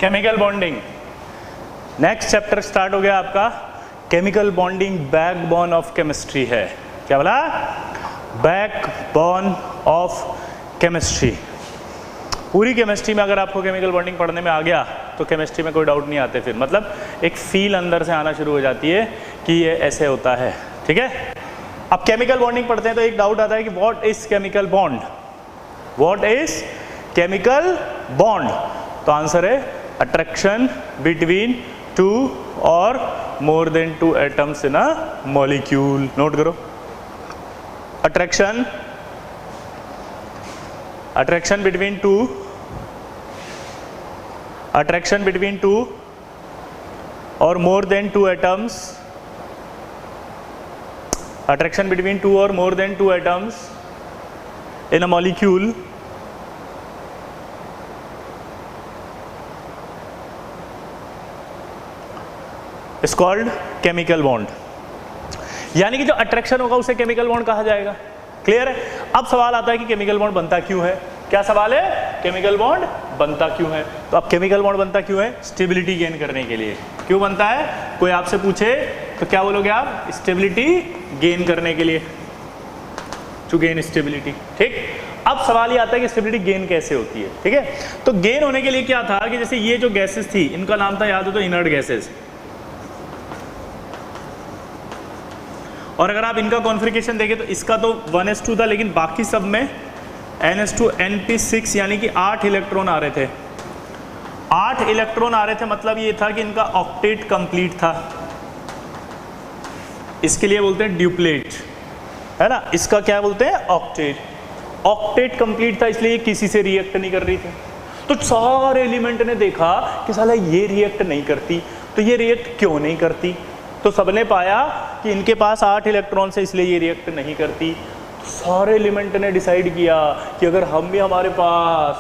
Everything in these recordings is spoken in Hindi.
Chemical bonding. Next chapter start हो गया आपका, chemical bonding backbone of chemistry है। क्या बोला? Backbone of chemistry. पूरी केमिस्ट्री में अगर आपको केमिकल बॉन्डिंग पढ़ने में आ गया तो केमिस्ट्री में कोई डाउट नहीं आते फिर, मतलब एक फील अंदर से आना शुरू हो जाती है कि ये ऐसे होता है। ठीक है, अब केमिकल बॉन्डिंग पढ़ते हैं तो एक डाउट आता है कि what is chemical bond, what is chemical bond. तो आंसर है अट्रैक्शन बिटवीन टू और more than two atoms in a molecule. Note करो, attraction between two or more than two atoms, attraction between two or more than two atoms in a molecule is called chemical bond। यानी कि जो अट्रैक्शन होगा उसे केमिकल बॉन्ड कहा जाएगा। क्लियर है? अब सवाल आता है कि केमिकल बॉन्ड बनता क्यों है। क्या सवाल है? केमिकल बॉन्ड बनता क्यों है। तो अब केमिकल बॉन्ड बनता क्यों है? स्टेबिलिटी गेन करने के लिए। क्यों बनता है? कोई आपसे पूछे तो क्या बोलोगे आप? स्टेबिलिटी गेन करने के लिए, टू गेन स्टेबिलिटी। ठीक, अब सवाल ये आता है कि स्टेबिलिटी गेन कैसे होती है। ठीक है, तो गेन होने के लिए क्या था कि जैसे ये जो गैसेस थी, इनका नाम था, याद हो तो, इनर्ट गैसेस। और अगर आप इनका कॉन्फ़िगरेशन देखें तो इसका तो 1s2 था, लेकिन बाकी सब में NH2 NP6 यानी कि 8 इलेक्ट्रॉन आ रहे थे। 8 इलेक्ट्रॉन आ रहे थे, मतलब ये था कि इनका ऑक्टेट कंप्लीट था। इसके लिए बोलते हैं ड्यूप्लेट, है ना। इसका क्या बोलते हैं? ऑक्टेट। ऑक्टेट कंप्लीट था, इसलिए ये किसी से रिएक्ट नहीं कर रही थी। तो सारे एलिमेंट ने देखा कि साला ये रिएक्ट नहीं करती, तो ये रिएक्ट क्यों नहीं करती। तो सबने पाया कि इनके पास 8 इलेक्ट्रॉन से, इसलिए ये रिएक्ट नहीं करती। तो सारे एलिमेंट ने डिसाइड किया कि अगर हम भी हमारे पास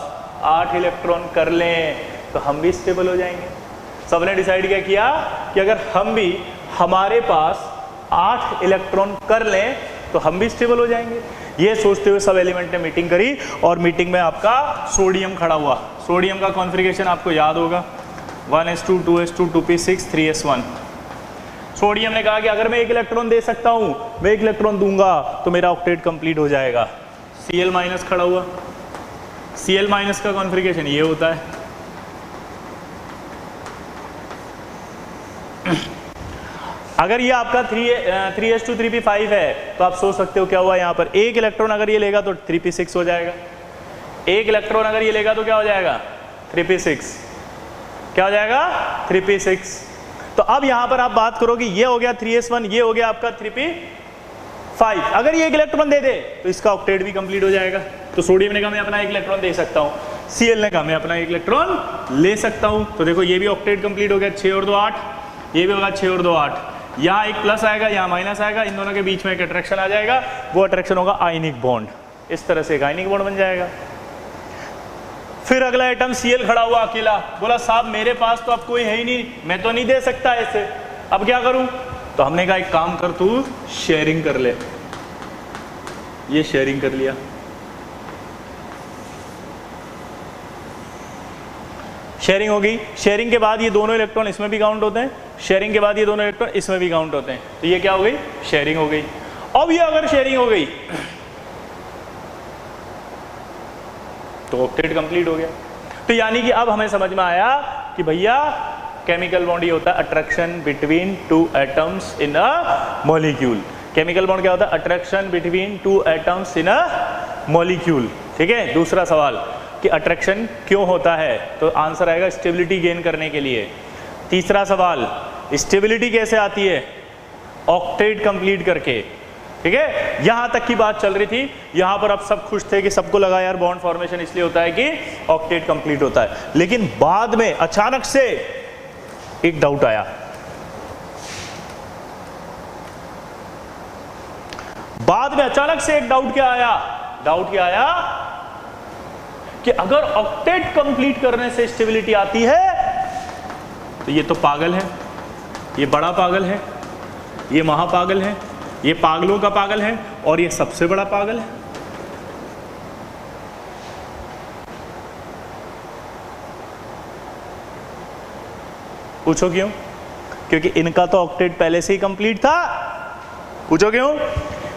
8 इलेक्ट्रॉन कर लें तो हम भी स्टेबल हो जाएंगे। सबने डिसाइड किया कि अगर हम भी हमारे पास 8 इलेक्ट्रॉन कर लें तो हम भी स्टेबल हो जाएंगे। ये सोचते हुए सब एलिमेंट ने मीटिंग करी, और मीटिंग में आपका सोडियम खड़ा हुआ। सोडियम का कॉन्फ़िगरेशन आपको याद होगा, 1s2 2s2 2p6 3s1। Sodium ने कहा कि अगर मैं 1 इलेक्ट्रॉन दे सकता हूं, मैं 1 इलेक्ट्रॉन दूंगा तो मेरा ऑक्टेट कंप्लीट हो जाएगा। Cl- खड़ा हुआ। Cl- का कॉन्फ़िगरेशन ये होता है। अगर ये आपका 3s2 3p5 है तो आप सोच सकते हो क्या हुआ यहाँ पर, 1 इलेक्ट्रॉन अगर ये लेगा तो 3p6 हो जाएगा। 1 इलेक्ट्रॉन अगर ये लेगा तो क्या हो जाएगा? 3p6। क्या हो जाएगा? 3p6। तो अब यहां पर आप बात करो कि ये हो गया 3s1, ये हो गया आपका 3p5। अगर ये 1 इलेक्ट्रॉन दे दे तो इसका ऑक्टेट भी कंप्लीट हो जाएगा। तो सोडियम ने कहा मैं अपना 1 इलेक्ट्रॉन दे सकता हूं, Cl ने कहा मैं अपना 1 इलेक्ट्रॉन ले सकता हूं। तो देखो ये भी ऑक्टेट कंप्लीट हो गया, 6 और 2 8, ये भी होगा 6 और 2 8। यहाँ एक प्लस आएगा, यहाँ माइनस आएगा, इन दोनों के बीच में एक अट्रैक्शन आ जाएगा, वो अट्रैक्शन होगा आयनिक बॉन्ड। इस तरह से एक आयनिक बॉन्ड बन जाएगा। फिर अगला एटम Cl खड़ा हुआ अकेला, बोला साहब मेरे पास तो अब कोई है ही नहीं, मैं तो नहीं दे सकता ऐसे, अब क्या करूं। तो हमने कहा एक काम कर, तू शेयरिंग कर ले। ये शेयरिंग कर लिया। शेयरिंग हो गई। शेयरिंग के बाद ये दोनों इलेक्ट्रॉन इसमें भी काउंट होते हैं, शेयरिंग के बाद ये दोनों इलेक्ट्रॉन इसमें भी काउंट होते हैं। तो ये क्या हो गई? शेयरिंग हो गई। अब ये अगर शेयरिंग हो गई तो ऑक्टेट कंप्लीट हो गया। तो यानी कि अब हमें समझ में आया कि भैया केमिकल बॉन्ड ये होता है attraction between 2 atoms in a molecule. Chemical bond क्या होता है? Attraction between 2 atoms in a molecule. ठीक है, दूसरा सवाल कि अट्रैक्शन क्यों होता है, तो आंसर आएगा स्टेबिलिटी गेन करने के लिए। तीसरा सवाल, स्टेबिलिटी कैसे आती है? ऑक्टेट कंप्लीट करके। ठीक है, यहां तक की बात चल रही थी। यहां पर अब सब खुश थे कि सबको लगा यार बॉन्ड फॉर्मेशन इसलिए होता है कि ऑक्टेट कंप्लीट होता है। लेकिन बाद में अचानक से एक डाउट आया। बाद में अचानक से एक डाउट क्या आया? डाउट क्या आया कि अगर ऑक्टेट कंप्लीट करने से स्टेबिलिटी आती है तो ये तो पागल है, ये बड़ा पागल है, ये महापागल है, ये पागलों का पागल है, और ये सबसे बड़ा पागल है। पूछो क्यों? क्योंकि इनका तो ऑक्टेट पहले से ही कंप्लीट था। पूछो क्यों?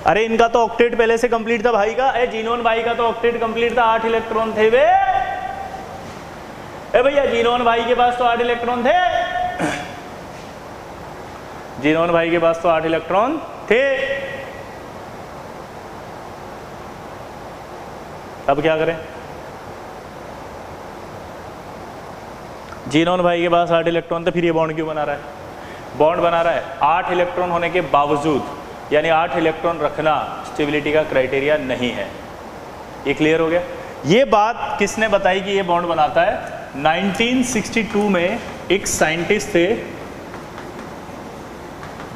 अरे इनका तो ऑक्टेट पहले से कंप्लीट था भाई का। ए जीनोन भाई का तो ऑक्टेट कंप्लीट था, 8 इलेक्ट्रॉन थे वे। ए भैया जीनोन भाई के पास तो 8 इलेक्ट्रॉन थे। जीनोन भाई के पास तो 8 इलेक्ट्रॉन थे। अब क्या करें? जीनोन भाई के पास 8 इलेक्ट्रॉन थे, फिर ये बॉन्ड क्यों बना रहा है? बॉन्ड बना रहा है 8 इलेक्ट्रॉन होने के बावजूद, यानी 8 इलेक्ट्रॉन रखना स्टेबिलिटी का क्राइटेरिया नहीं है। ये क्लियर हो गया? ये बात किसने बताई कि ये बॉन्ड बनाता है? 1962 में एक साइंटिस्ट थे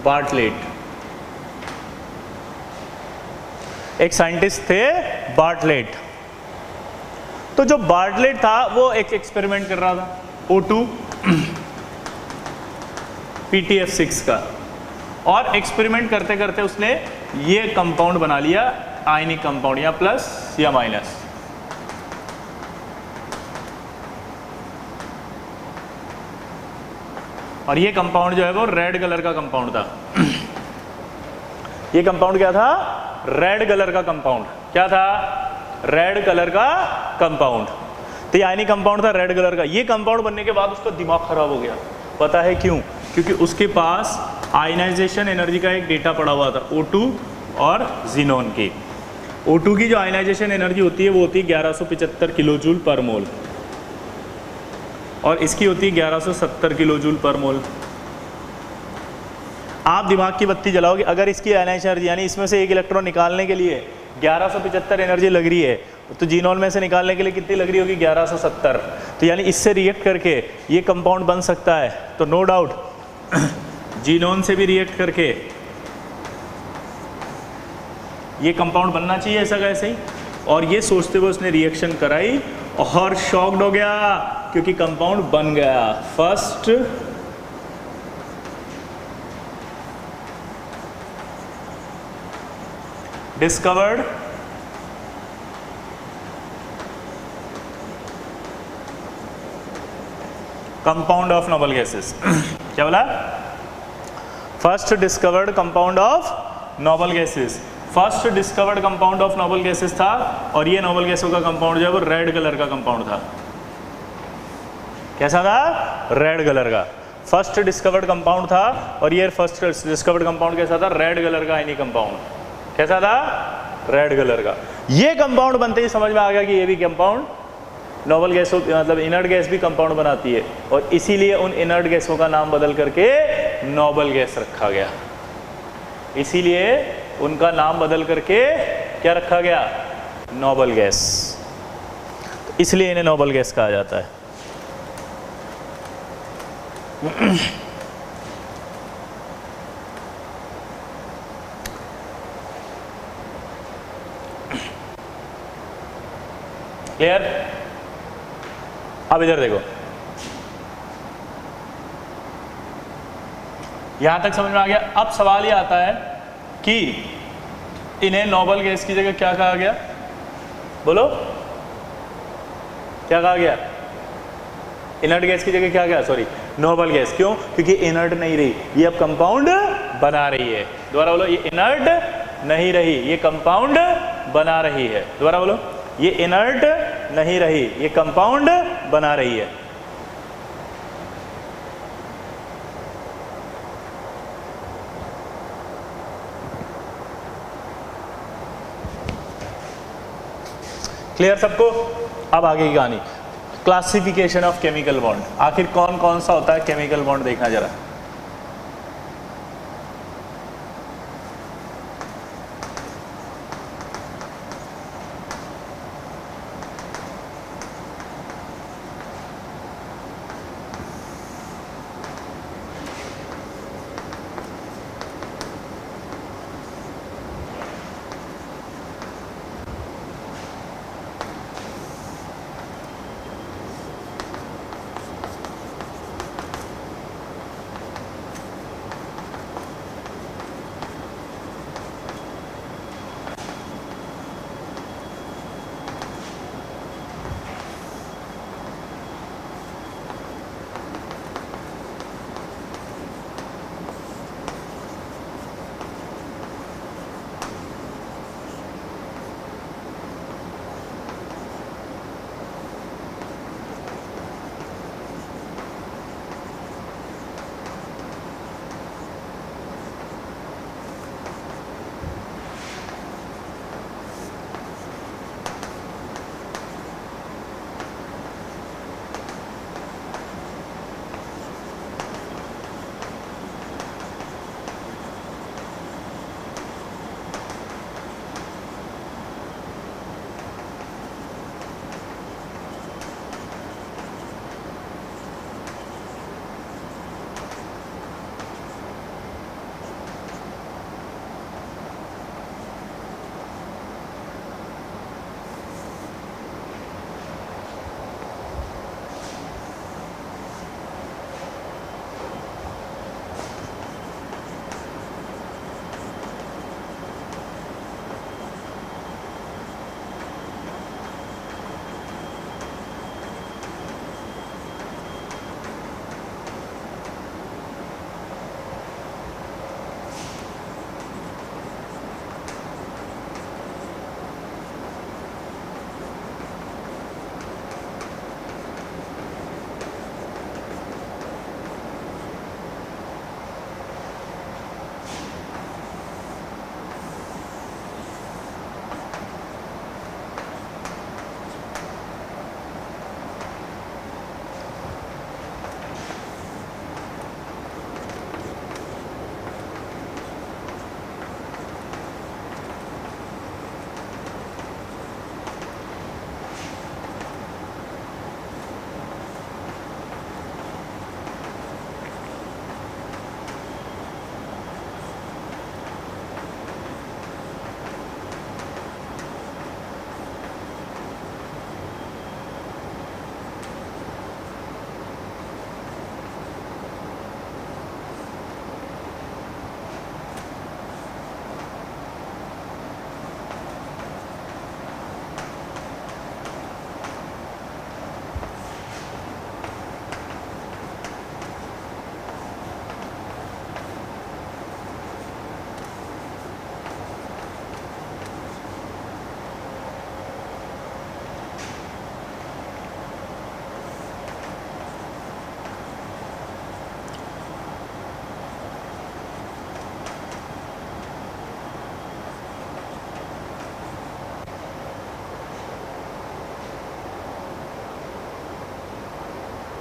बार्टलेट। एक साइंटिस्ट थे बार्टलेट। तो जो बार्टलेट था वो एक एक्सपेरिमेंट कर रहा था O2 PTF6 का, और एक्सपेरिमेंट करते करते उसने ये कंपाउंड बना लिया, आयनिक कंपाउंड, या प्लस या माइनस। और ये कंपाउंड जो है वो रेड कलर का कंपाउंड था। ये कंपाउंड क्या था? रेड कलर का कंपाउंड। क्या था? रेड कलर का कंपाउंड। तो ये आयनिक कंपाउंड था रेड कलर का। ये कंपाउंड बनने के बाद उसका दिमाग खराब हो गया। पता है क्यों? क्योंकि उसके पास आयनाइजेशन एनर्जी का एक डेटा पड़ा हुआ था O2 और जीनोन की। O2 की जो आयनाइजेशन एनर्जी होती है वो होती है 1175 किलोजूल पर मोल, और इसकी होती है 1170 किलोजूल पर मोल। आप दिमाग की बत्ती जलाओगे, अगर इसकी आयनाइजेशन एनर्जी यानी इसमें से एक इलेक्ट्रॉन निकालने के लिए 1175 एनर्जी लग रही है, तो जीनोन में से निकालने के लिए कितनी लग रही होगी? 1170। तो यानी इससे रिएक्ट करके ये कंपाउंड बन सकता है। तो नो डाउट जीनोन से भी रिएक्ट करके ये कंपाउंड बनना चाहिए ऐसा कैसे ही। और ये सोचते हुए उसने रिएक्शन कराई और शॉक्ड हो गया क्योंकि कंपाउंड बन गया। First discovered compound of noble gases. क्या बोला? First discovered compound of noble gases. First discovered compound of noble gases था, और ये नोबल गैसों का कंपाउंड जो है वो रेड कलर का कंपाउंड था। कैसा था? रेड कलर का फर्स्ट डिस्कवर्ड कंपाउंड था, और ये फर्स्ट डिस्कवर्ड कंपाउंड कैसा था? रेड कलर का आयनिक कंपाउंड। कैसा था? रेड कलर का। ये कंपाउंड बनते ही समझ में आ गया कि ये भी कंपाउंड नोबल गैसों, मतलब इनर्ट गैस भी कंपाउंड बनाती है, और इसीलिए उन इनर्ट गैसों का नाम बदल करके नोबल गैस रखा गया। इसीलिए उनका नाम बदल करके क्या रखा गया? Noble gas. इसलिए इन्हें नोबल गैस कहा जाता है। क्लियर? अब इधर देखो, यहां तक समझ में आ गया। अब सवाल ये आता है कि इन्हें नोबल गैस की जगह क्या कहा गया? बोलो, क्या कहा गया? इनर्ट गैस की जगह क्या गया? Sorry, noble gas. क्यों? क्योंकि इनर्ट नहीं रही, ये अब कंपाउंड बना रही है। दोबारा बोलो, ये इनर्ट नहीं रही, ये कंपाउंड बना रही है। दोबारा बोलो, ये इनर्ट नहीं रही, ये कंपाउंड बना रही है। क्लियर सबको? अब आगे की कहानी, क्लासिफिकेशन ऑफ केमिकल बॉन्ड। आखिर कौन कौन सा होता है केमिकल बॉन्ड, देखना जरा।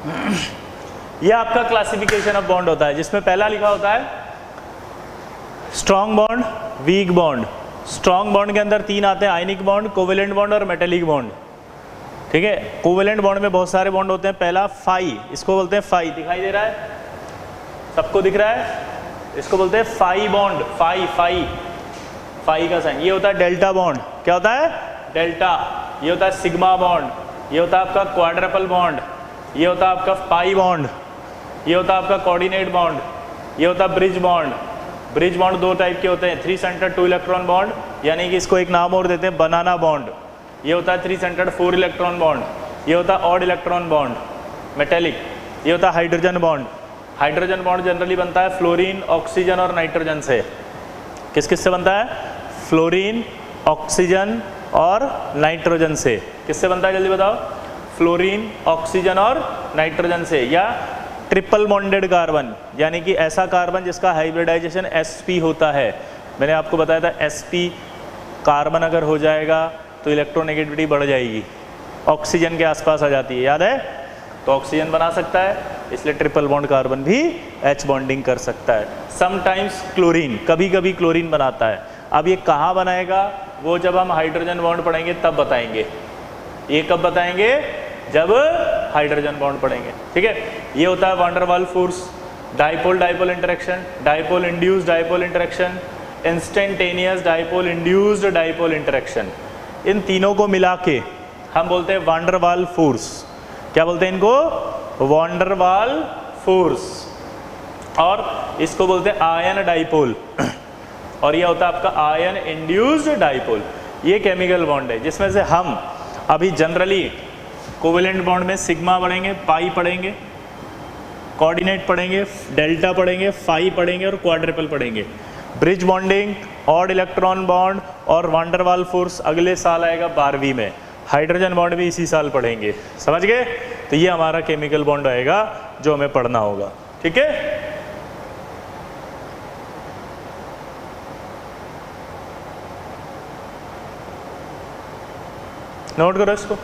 ये आपका क्लासिफिकेशन ऑफ बॉन्ड होता है, जिसमें पहला लिखा होता है strong bond, weak bond. Strong bond के अंदर 3 आते हैं, आयनिक बॉन्ड, कोवेलेंट बॉन्ड और मेटेलिक बॉन्ड। ठीक है, कोवेलेंट बॉन्ड में बहुत सारे बॉन्ड होते हैं। पहला फाई, इसको बोलते हैं फाई, दिखाई दे रहा है सबको, दिख रहा है, इसको बोलते हैं phi bond. Phi phi phi का साइन। ये होता है डेल्टा बॉन्ड, क्या होता है डेल्टा। ये होता है सिग्मा बॉन्ड, ये होता है आपका क्वाड्रपल बॉन्ड, ये होता है आपका पाई बॉन्ड, ये होता है आपका कोऑर्डिनेट बॉन्ड, ये होता है bridge bond. Bridge bond 2 type के होते हैं, 3 सेंटर 2 इलेक्ट्रॉन बॉन्ड, यानी कि इसको एक नाम और देते हैं बनाना बॉन्ड। ये होता है 3 सेंटर 4 इलेक्ट्रॉन बॉन्ड, ये होता है ऑड इलेक्ट्रॉन बॉन्ड मेटेलिक, ये होता है hydrogen bond. Hydrogen bond generally बनता है फ्लोरीन, ऑक्सीजन और नाइट्रोजन से। किस किस से बनता है? फ्लोरीन, ऑक्सीजन और नाइट्रोजन से। किससे बनता है जल्दी बताओ? फ्लोरीन, ऑक्सीजन और नाइट्रोजन से। या ट्रिपल बॉन्डेड कार्बन, यानी कि ऐसा कार्बन जिसका हाइब्रिडाइजेशन sp होता है। मैंने आपको बताया था sp कार्बन अगर हो जाएगा तो इलेक्ट्रोनेगेटिविटी बढ़ जाएगी, ऑक्सीजन के आसपास आ जाती है, याद है? तो ऑक्सीजन बना सकता है, इसलिए ट्रिपल बॉन्ड कार्बन भी H बॉन्डिंग कर सकता है। समटाइम्स क्लोरीन, कभी कभी क्लोरीन बनाता है। अब ये कहाँ बनाएगा वो जब हम हाइड्रोजन बॉन्ड पढ़ेंगे तब बताएंगे। ये कब बताएंगे? जब हाइड्रोजन बॉन्ड पढ़ेंगे। ठीक है, ये होता है van der Waals force, dipole dipole interaction, dipole induced dipole interaction, instantaneous dipole induced dipole interaction. इन तीनों को मिला के हम बोलते हैं वान डेर वाल फोर्स। क्या बोलते हैं इनको? वान डेर वाल फोर्स। और इसको बोलते हैं आयन डाइपोल, और ये होता है आपका आयन इंड्यूस्ड डाइपोल। ये केमिकल बॉन्ड है जिसमें से हम अभी जनरली कोवेलेंट बॉन्ड में सिग्मा पढ़ेंगे, पाई पढ़ेंगे, कोऑर्डिनेट पढ़ेंगे, डेल्टा पढ़ेंगे, फाई पढ़ेंगे और क्वाड्रपल पढ़ेंगे। Bridge bonding, odd electron bond और वान डेर वाल फोर्स अगले साल आएगा 12वीं में। हाइड्रोजन बॉन्ड भी इसी साल पढ़ेंगे, समझ गए? तो ये हमारा केमिकल बॉन्ड आएगा जो हमें पढ़ना होगा। ठीक है, नोट करो इसको।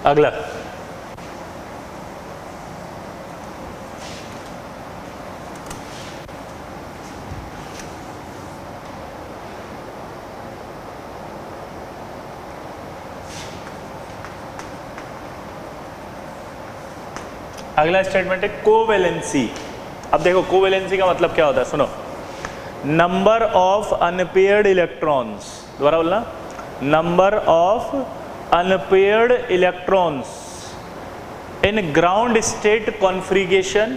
अगला अगला स्टेटमेंट है कोवेलेंसी। अब देखो कोवेलेंसी का मतलब क्या होता है, सुनो। नंबर ऑफ अनपेयर्ड इलेक्ट्रॉन्स, दोबारा बोलना, number of unpaired electrons in ground state configuration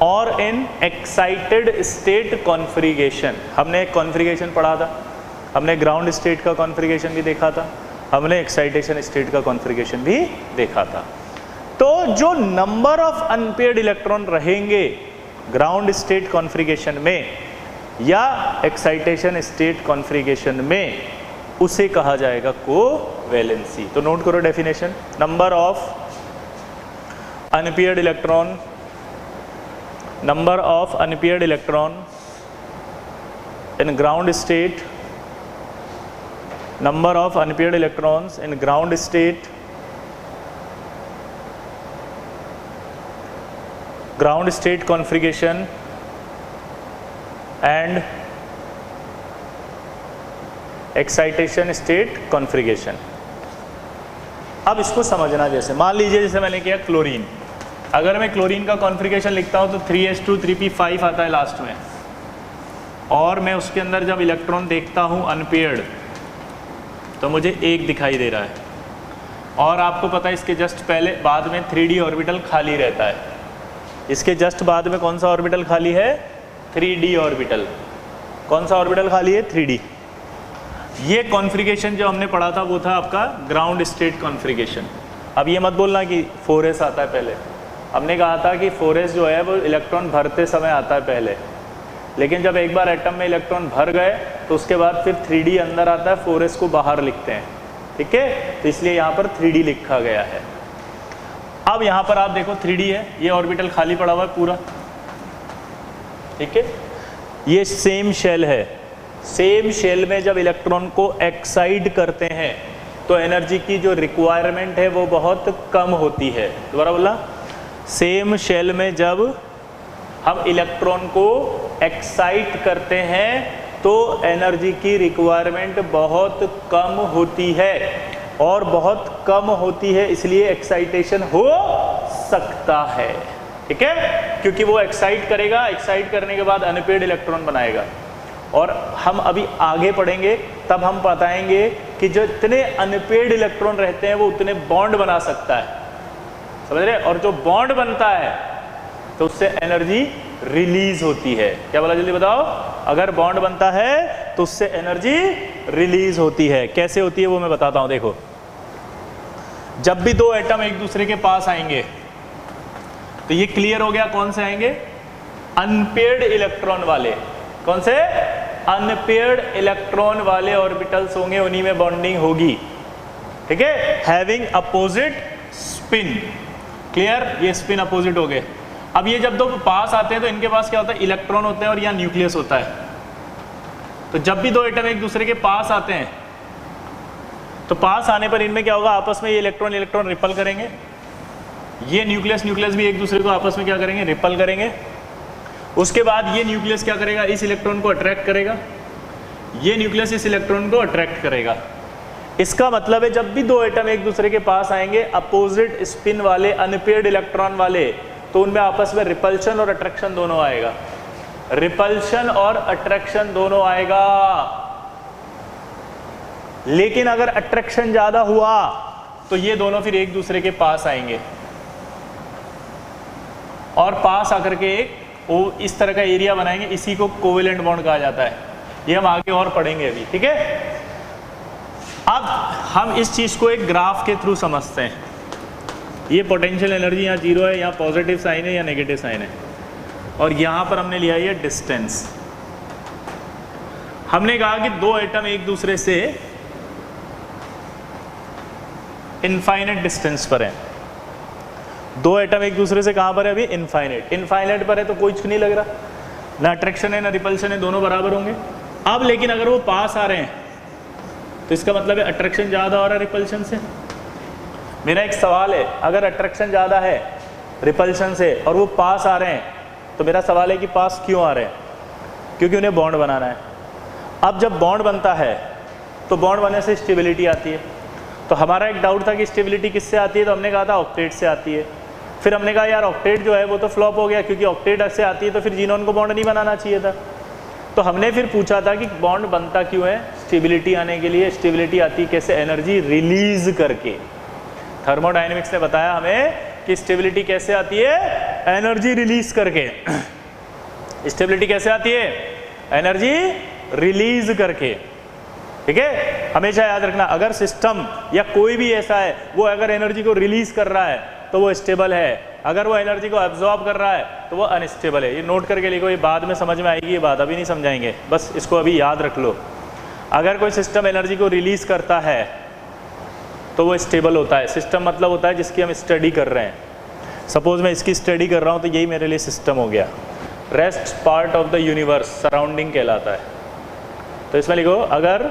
और इन एक्साइटेड स्टेट कॉन्फ़िगरेशन। हमने एक कॉन्फ़िगरेशन पढ़ा था, हमने ग्राउंड स्टेट का कॉन्फ़िगरेशन भी देखा था, हमने एक्साइटेशन स्टेट का कॉन्फ़िगरेशन भी देखा था। तो जो नंबर ऑफ अनपेयर्ड इलेक्ट्रॉन रहेंगे ग्राउंड स्टेट कॉन्फ़िगरेशन में या एक्साइटेशन स्टेट कॉन्फ़िगरेशन में, उसे कहा जाएगा कोवेलेंसी। तो नोट करो definition. Number of unpaired electron, number of unpaired electron in ground state, number of unpaired electrons in ground state, ground state configuration and excitation state configuration। अब इसको समझना, जैसे मान लीजिए जैसे मैंने किया क्लोरीन, अगर मैं क्लोरीन का कॉन्फ़िगरेशन लिखता हूँ तो 3s2 3p5 आता है लास्ट में, और मैं उसके अंदर जब इलेक्ट्रॉन देखता हूँ अनपेयर्ड तो मुझे 1 दिखाई दे रहा है। और आपको पता है इसके जस्ट पहले बाद में 3d ऑर्बिटल खाली रहता है। इसके जस्ट बाद में कौन सा ऑर्बिटल खाली है? 3d orbital. कौन सा ऑर्बिटल खाली है? 3d। ये कॉन्फ़िगरेशन जो हमने पढ़ा था वो था आपका ग्राउंड स्टेट कॉन्फ़िगरेशन। अब ये मत बोलना कि 4s आता है पहले। हमने कहा था कि 4s जो है वो इलेक्ट्रॉन भरते समय आता है पहले, लेकिन जब एक बार एटम में इलेक्ट्रॉन भर गए तो उसके बाद फिर 3d अंदर आता है, 4s को बाहर लिखते हैं। ठीक है, तो इसलिए यहाँ पर 3d लिखा गया है। अब यहाँ पर आप देखो 3d है, ये ऑर्बिटल खाली पड़ा हुआ है पूरा। ठीक है, ये सेम शेल है। सेम शेल में जब इलेक्ट्रॉन को एक्साइट करते हैं तो एनर्जी की जो रिक्वायरमेंट है वो बहुत कम होती है। दोबारा बोला, सेम शेल में जब हम इलेक्ट्रॉन को एक्साइट करते हैं तो एनर्जी की रिक्वायरमेंट बहुत कम होती है, और बहुत कम होती है इसलिए एक्साइटेशन हो सकता है। ठीक है, क्योंकि वो एक्साइट करेगा, एक्साइट करने के बाद अनपेयर्ड इलेक्ट्रॉन बनाएगा। और हम अभी आगे पढ़ेंगे तब हम बताएंगे कि जो इतने अनपेयर्ड इलेक्ट्रॉन रहते हैं वो उतने बॉन्ड बना सकता है, समझ रहे? और जो बॉन्ड बनता है तो उससे एनर्जी रिलीज होती है। क्या बोला, जल्दी बताओ? अगर बॉन्ड बनता है तो उससे एनर्जी रिलीज होती है। कैसे होती है वो मैं बताता हूं। देखो, जब भी दो एटम एक दूसरे के पास आएंगे तो ये क्लियर हो गया कौन से आएंगे? अनपेयर्ड इलेक्ट्रॉन वाले। कौन से? अनपेयर्ड इलेक्ट्रॉन वाले ऑर्बिटल्स होंगे, उन्हीं में बॉन्डिंग होगी। ठीक है, हैविंग अपोजिट स्पिन। क्लियर, ये स्पिन अपोजिट हो गए। अब ये जब दो पास आते हैं तो इनके पास क्या होता है? इलेक्ट्रॉन होते हैं और यहाँ न्यूक्लियस होता है। तो जब भी दो एटम एक दूसरे के पास आते हैं तो पास आने पर इनमें क्या होगा? आपस में ये इलेक्ट्रॉन इलेक्ट्रॉन रिपल करेंगे। ये न्यूक्लियस न्यूक्लियस भी एक दूसरे को आपस में क्या करेंगे? रिपल करेंगे। उसके बाद ये न्यूक्लियस क्या करेगा? इस इलेक्ट्रॉन को अट्रैक्ट करेगा। ये न्यूक्लियस इस इलेक्ट्रॉन को अट्रैक्ट करेगा। इसका मतलब है जब भी दो एटम एक दूसरे के पास आएंगे अपोजिट स्पिन वाले, अनपेयर्ड इलेक्ट्रॉन वाले, तो उनमें आपस में रिपल्शन और अट्रैक्शन दोनों आएगा। रिपल्शन और अट्रैक्शन दोनों आएगा। लेकिन अगर अट्रैक्शन ज्यादा हुआ तो ये दोनों फिर एक दूसरे के पास आएंगे और पास आकर के वो इस तरह का एरिया बनाएंगे। इसी को कोवेलेंट बॉन्ड कहा जाता है। ये हम आगे और पढ़ेंगे अभी। ठीक है, अब हम इस चीज को एक ग्राफ के थ्रू समझते हैं। ये पोटेंशियल एनर्जी यहाँ 0 है, यहाँ पॉजिटिव साइन है या नेगेटिव साइन है, और यहाँ पर हमने लिया ये डिस्टेंस। हमने कहा कि दो एटम एक दूसरे से इनफाइनाइट डिस्टेंस पर है। दो एटम एक दूसरे से कहाँ पर है? अभी इनफाइनाइट। इनफाइनाइट पर है तो कुछ नहीं लग रहा, ना अट्रैक्शन है ना रिपल्शन है, दोनों बराबर होंगे। अब लेकिन अगर वो पास आ रहे हैं तो इसका मतलब है अट्रैक्शन ज़्यादा हो रहा है रिपल्शन से। मेरा एक सवाल है, अगर अट्रैक्शन ज़्यादा है रिपल्शन से और वो पास आ रहे हैं तो मेरा सवाल है कि पास क्यों आ रहे हैं? क्योंकि उन्हें बॉन्ड बनाना है। अब जब बॉन्ड बनता है तो बॉन्ड बनने से स्टेबिलिटी आती है। तो हमारा एक डाउट था कि स्टेबिलिटी किससे आती है, तो हमने कहा था ऑक्टेट से आती है। फिर हमने कहा यार ऑक्टेट जो है वो तो फ्लॉप हो गया, क्योंकि ऑक्टेट से आती है तो फिर जीनोन को बॉन्ड नहीं बनाना चाहिए था। तो हमने फिर पूछा था कि बॉन्ड बनता क्यों है? स्टेबिलिटी आने के लिए। स्टेबिलिटी आती कैसे? एनर्जी रिलीज करके। थर्मोडायनेमिक्स ने बताया हमें कि स्टेबिलिटी कैसे आती है? एनर्जी रिलीज करके। स्टेबिलिटी कैसे आती है? एनर्जी रिलीज करके। ठीक है, हमेशा याद रखना, अगर सिस्टम या कोई भी ऐसा है वो अगर एनर्जी को रिलीज कर रहा है तो वो स्टेबल है, अगर वो एनर्जी को एब्जॉर्ब कर रहा है तो वो अनस्टेबल है। ये नोट करके लिखो, ये बाद में समझ में आएगी, ये बात अभी नहीं समझाएंगे, बस इसको अभी याद रख लो। अगर कोई सिस्टम एनर्जी को रिलीज करता है तो वो स्टेबल होता है। सिस्टम मतलब होता है जिसकी हम स्टडी कर रहे हैं। सपोज मैं इसकी स्टडी कर रहा हूँ तो यही मेरे लिए सिस्टम हो गया। Rest part of the universe surrounding कहलाता है। तो इसमें लिखो, अगर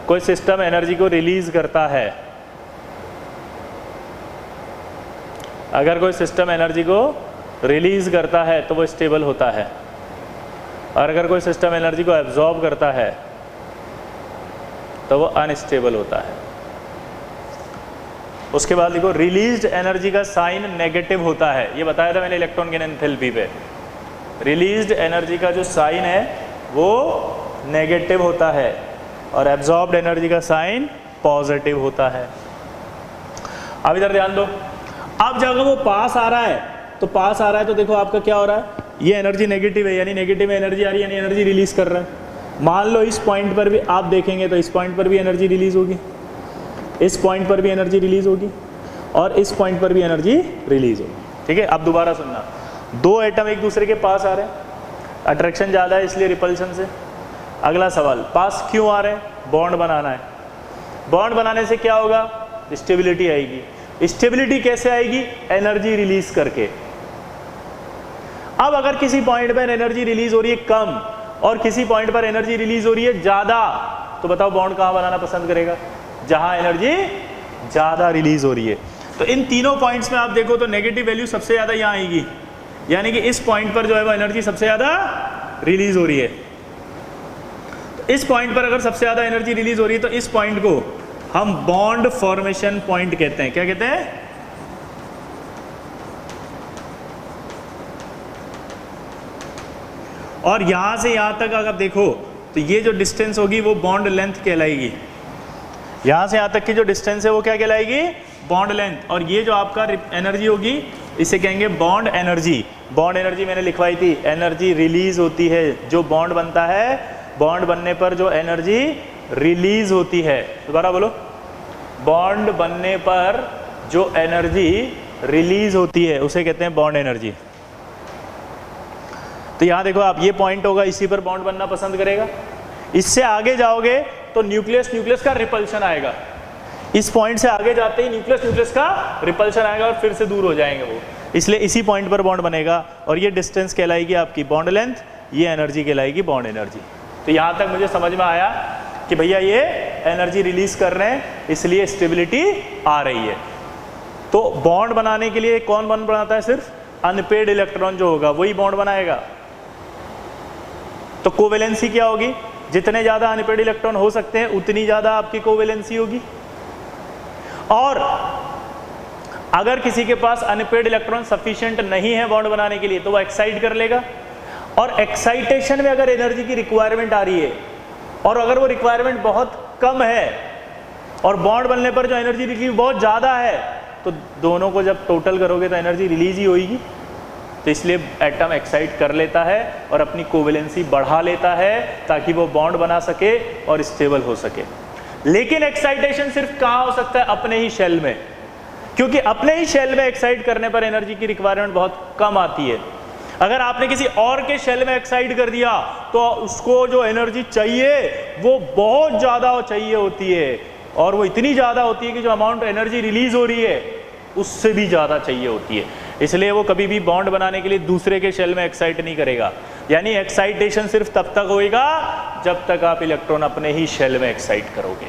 कोई सिस्टम एनर्जी को रिलीज करता है, अगर कोई सिस्टम एनर्जी को रिलीज करता है तो वो स्टेबल होता है, और अगर कोई सिस्टम एनर्जी को एब्जॉर्ब करता है तो वो अनस्टेबल होता है। उसके बाद देखो, रिलीज्ड एनर्जी का साइन नेगेटिव होता है। ये बताया था मैंने इलेक्ट्रॉन की एंथैल्पी पे। रिलीज्ड एनर्जी का जो साइन है वो नेगेटिव होता है और एब्जॉर्ब्ड एनर्जी का साइन पॉजिटिव होता है। अब इधर ध्यान दो, अब जब वो पास आ रहा है तो पास आ रहा है तो देखो आपका क्या हो रहा है, ये एनर्जी नेगेटिव है, यानी नेगेटिव में एनर्जी आ रही है, यानी एनर्जी रिलीज कर रहा है। मान लो इस पॉइंट पर भी आप देखेंगे तो इस पॉइंट पर भी एनर्जी रिलीज होगी, इस पॉइंट पर भी एनर्जी रिलीज होगी और इस पॉइंट पर भी एनर्जी रिलीज होगी। ठीक है, अब दोबारा सुनना, दो एटम एक दूसरे के पास आ रहे हैं, अट्रैक्शन ज़्यादा है इसलिए रिपल्शन से। अगला सवाल, पास क्यों आ रहे हैं, बॉन्ड बनाना है, बॉन्ड बनाने से क्या होगा, स्टेबिलिटी आएगी। स्टेबिलिटी कैसे आएगी, एनर्जी रिलीज करके। अब अगर किसी पॉइंट पर एनर्जी रिलीज हो रही है कम और किसी पॉइंट पर एनर्जी रिलीज हो रही है ज़्यादा, तो बताओ बॉन्ड कहाँ बनाना पसंद करेगा, जहाँ एनर्जी ज़्यादा रिलीज हो रही है। तो इन तीनों पॉइंट्स में आप देखो तो नेगेटिव वैल्यू सबसे ज़्यादा यहाँ आएगी, यानी कि इस पॉइंट पर जो है वो एनर्जी सबसे ज़्यादा रिलीज हो रही है। तो इस पॉइंट पर अगर सबसे ज़्यादा एनर्जी रिलीज हो रही है तो इस पॉइंट को हम बॉन्ड फॉर्मेशन पॉइंट कहते हैं। क्या कहते हैं, और यहां से यहां तक अगर देखो तो ये जो डिस्टेंस होगी वो बॉन्ड लेंथ कहलाएगी। यहां से यहां तक की जो डिस्टेंस है वो क्या कहलाएगी, बॉन्ड लेंथ। और ये जो आपका एनर्जी होगी इसे कहेंगे बॉन्ड एनर्जी। बॉन्ड एनर्जी मैंने लिखवाई थी, एनर्जी रिलीज होती है, जो बॉन्ड बनता है, बॉन्ड बनने पर जो एनर्जी रिलीज होती है, दोबारा बोलो, बॉन्ड बनने पर जो एनर्जी रिलीज होती है उसे कहते हैं बॉन्ड एनर्जी। तो यहां देखो आप, ये पॉइंट होगा, इसी पर बॉन्ड बनना पसंद करेगा। इससे आगे जाओगे तो न्यूक्लियस न्यूक्लियस का रिपल्शन आएगा, इस पॉइंट से आगे जाते ही न्यूक्लियस न्यूक्लियस का रिपल्शन आएगा और फिर से दूर हो जाएंगे वो, इसलिए इसी पॉइंट पर बॉन्ड बनेगा। और ये डिस्टेंस कहलाएगी आपकी बॉन्ड लेंथ, ये एनर्जी कहलाएगी बॉन्ड एनर्जी। तो यहाँ तक मुझे समझ में आया कि भैया ये एनर्जी रिलीज कर रहे हैं इसलिए स्टेबिलिटी आ रही है। तो बॉन्ड बनाने के लिए कौन बॉन्ड बनाता है, सिर्फ अनपेड इलेक्ट्रॉन जो होगा वही बॉन्ड बनाएगा। तो कोवेलेंसी क्या होगी, जितने ज्यादा अनपेड इलेक्ट्रॉन हो सकते हैं उतनी ज्यादा आपकी कोवेलेंसी होगी। और अगर किसी के पास अनपेड इलेक्ट्रॉन सफिशिएंट नहीं है बॉन्ड बनाने के लिए तो वो एक्साइट कर लेगा। और एक्साइटेशन में अगर एनर्जी की रिक्वायरमेंट आ रही है और अगर वो रिक्वायरमेंट बहुत कम है और बॉन्ड बनने पर जो एनर्जी रिलीज बहुत ज़्यादा है, तो दोनों को जब टोटल करोगे तो एनर्जी रिलीज ही होगी। तो इसलिए एटम एक्साइट कर लेता है और अपनी कोवेलेंसी बढ़ा लेता है ताकि वो बॉन्ड बना सके और स्टेबल हो सके। लेकिन एक्साइटेशन सिर्फ कहाँ हो सकता है, अपने ही शेल में, क्योंकि अपने ही शेल में एक्साइट करने पर एनर्जी की रिक्वायरमेंट बहुत कम आती है। अगर आपने किसी और के शेल में एक्साइट कर दिया तो उसको जो एनर्जी चाहिए वो बहुत ज़्यादा चाहिए होती है, और वो इतनी ज़्यादा होती है कि जो अमाउंट एनर्जी रिलीज हो रही है उससे भी ज़्यादा चाहिए होती है। इसलिए वो कभी भी बॉन्ड बनाने के लिए दूसरे के शेल में एक्साइट नहीं करेगा। यानी एक्साइटेशन सिर्फ तब तक होएगा जब तक आप इलेक्ट्रॉन अपने ही शेल में एक्साइट करोगे।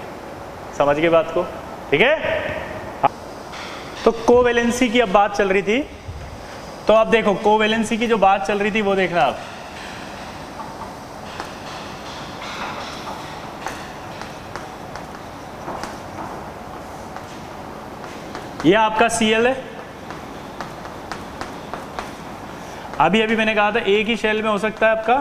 समझ गए बात को, ठीक है। तो कोवेलेंसी की अब बात चल रही थी, तो अब देखो कोवेलेंसी की जो बात चल रही थी वो देखना आप। ये आपका Cl है। अभी अभी मैंने कहा था एक ही शेल में हो सकता है आपका,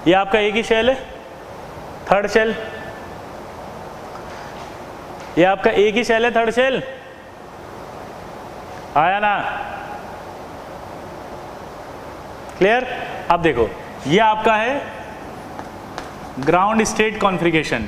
ये आपका एक ही शेल है, थर्ड शेल, ये आपका एक ही शेल है, थर्ड शेल आया ना, क्लियर। अब देखो ये आपका है ग्राउंड स्टेट कॉन्फ़िगरेशन।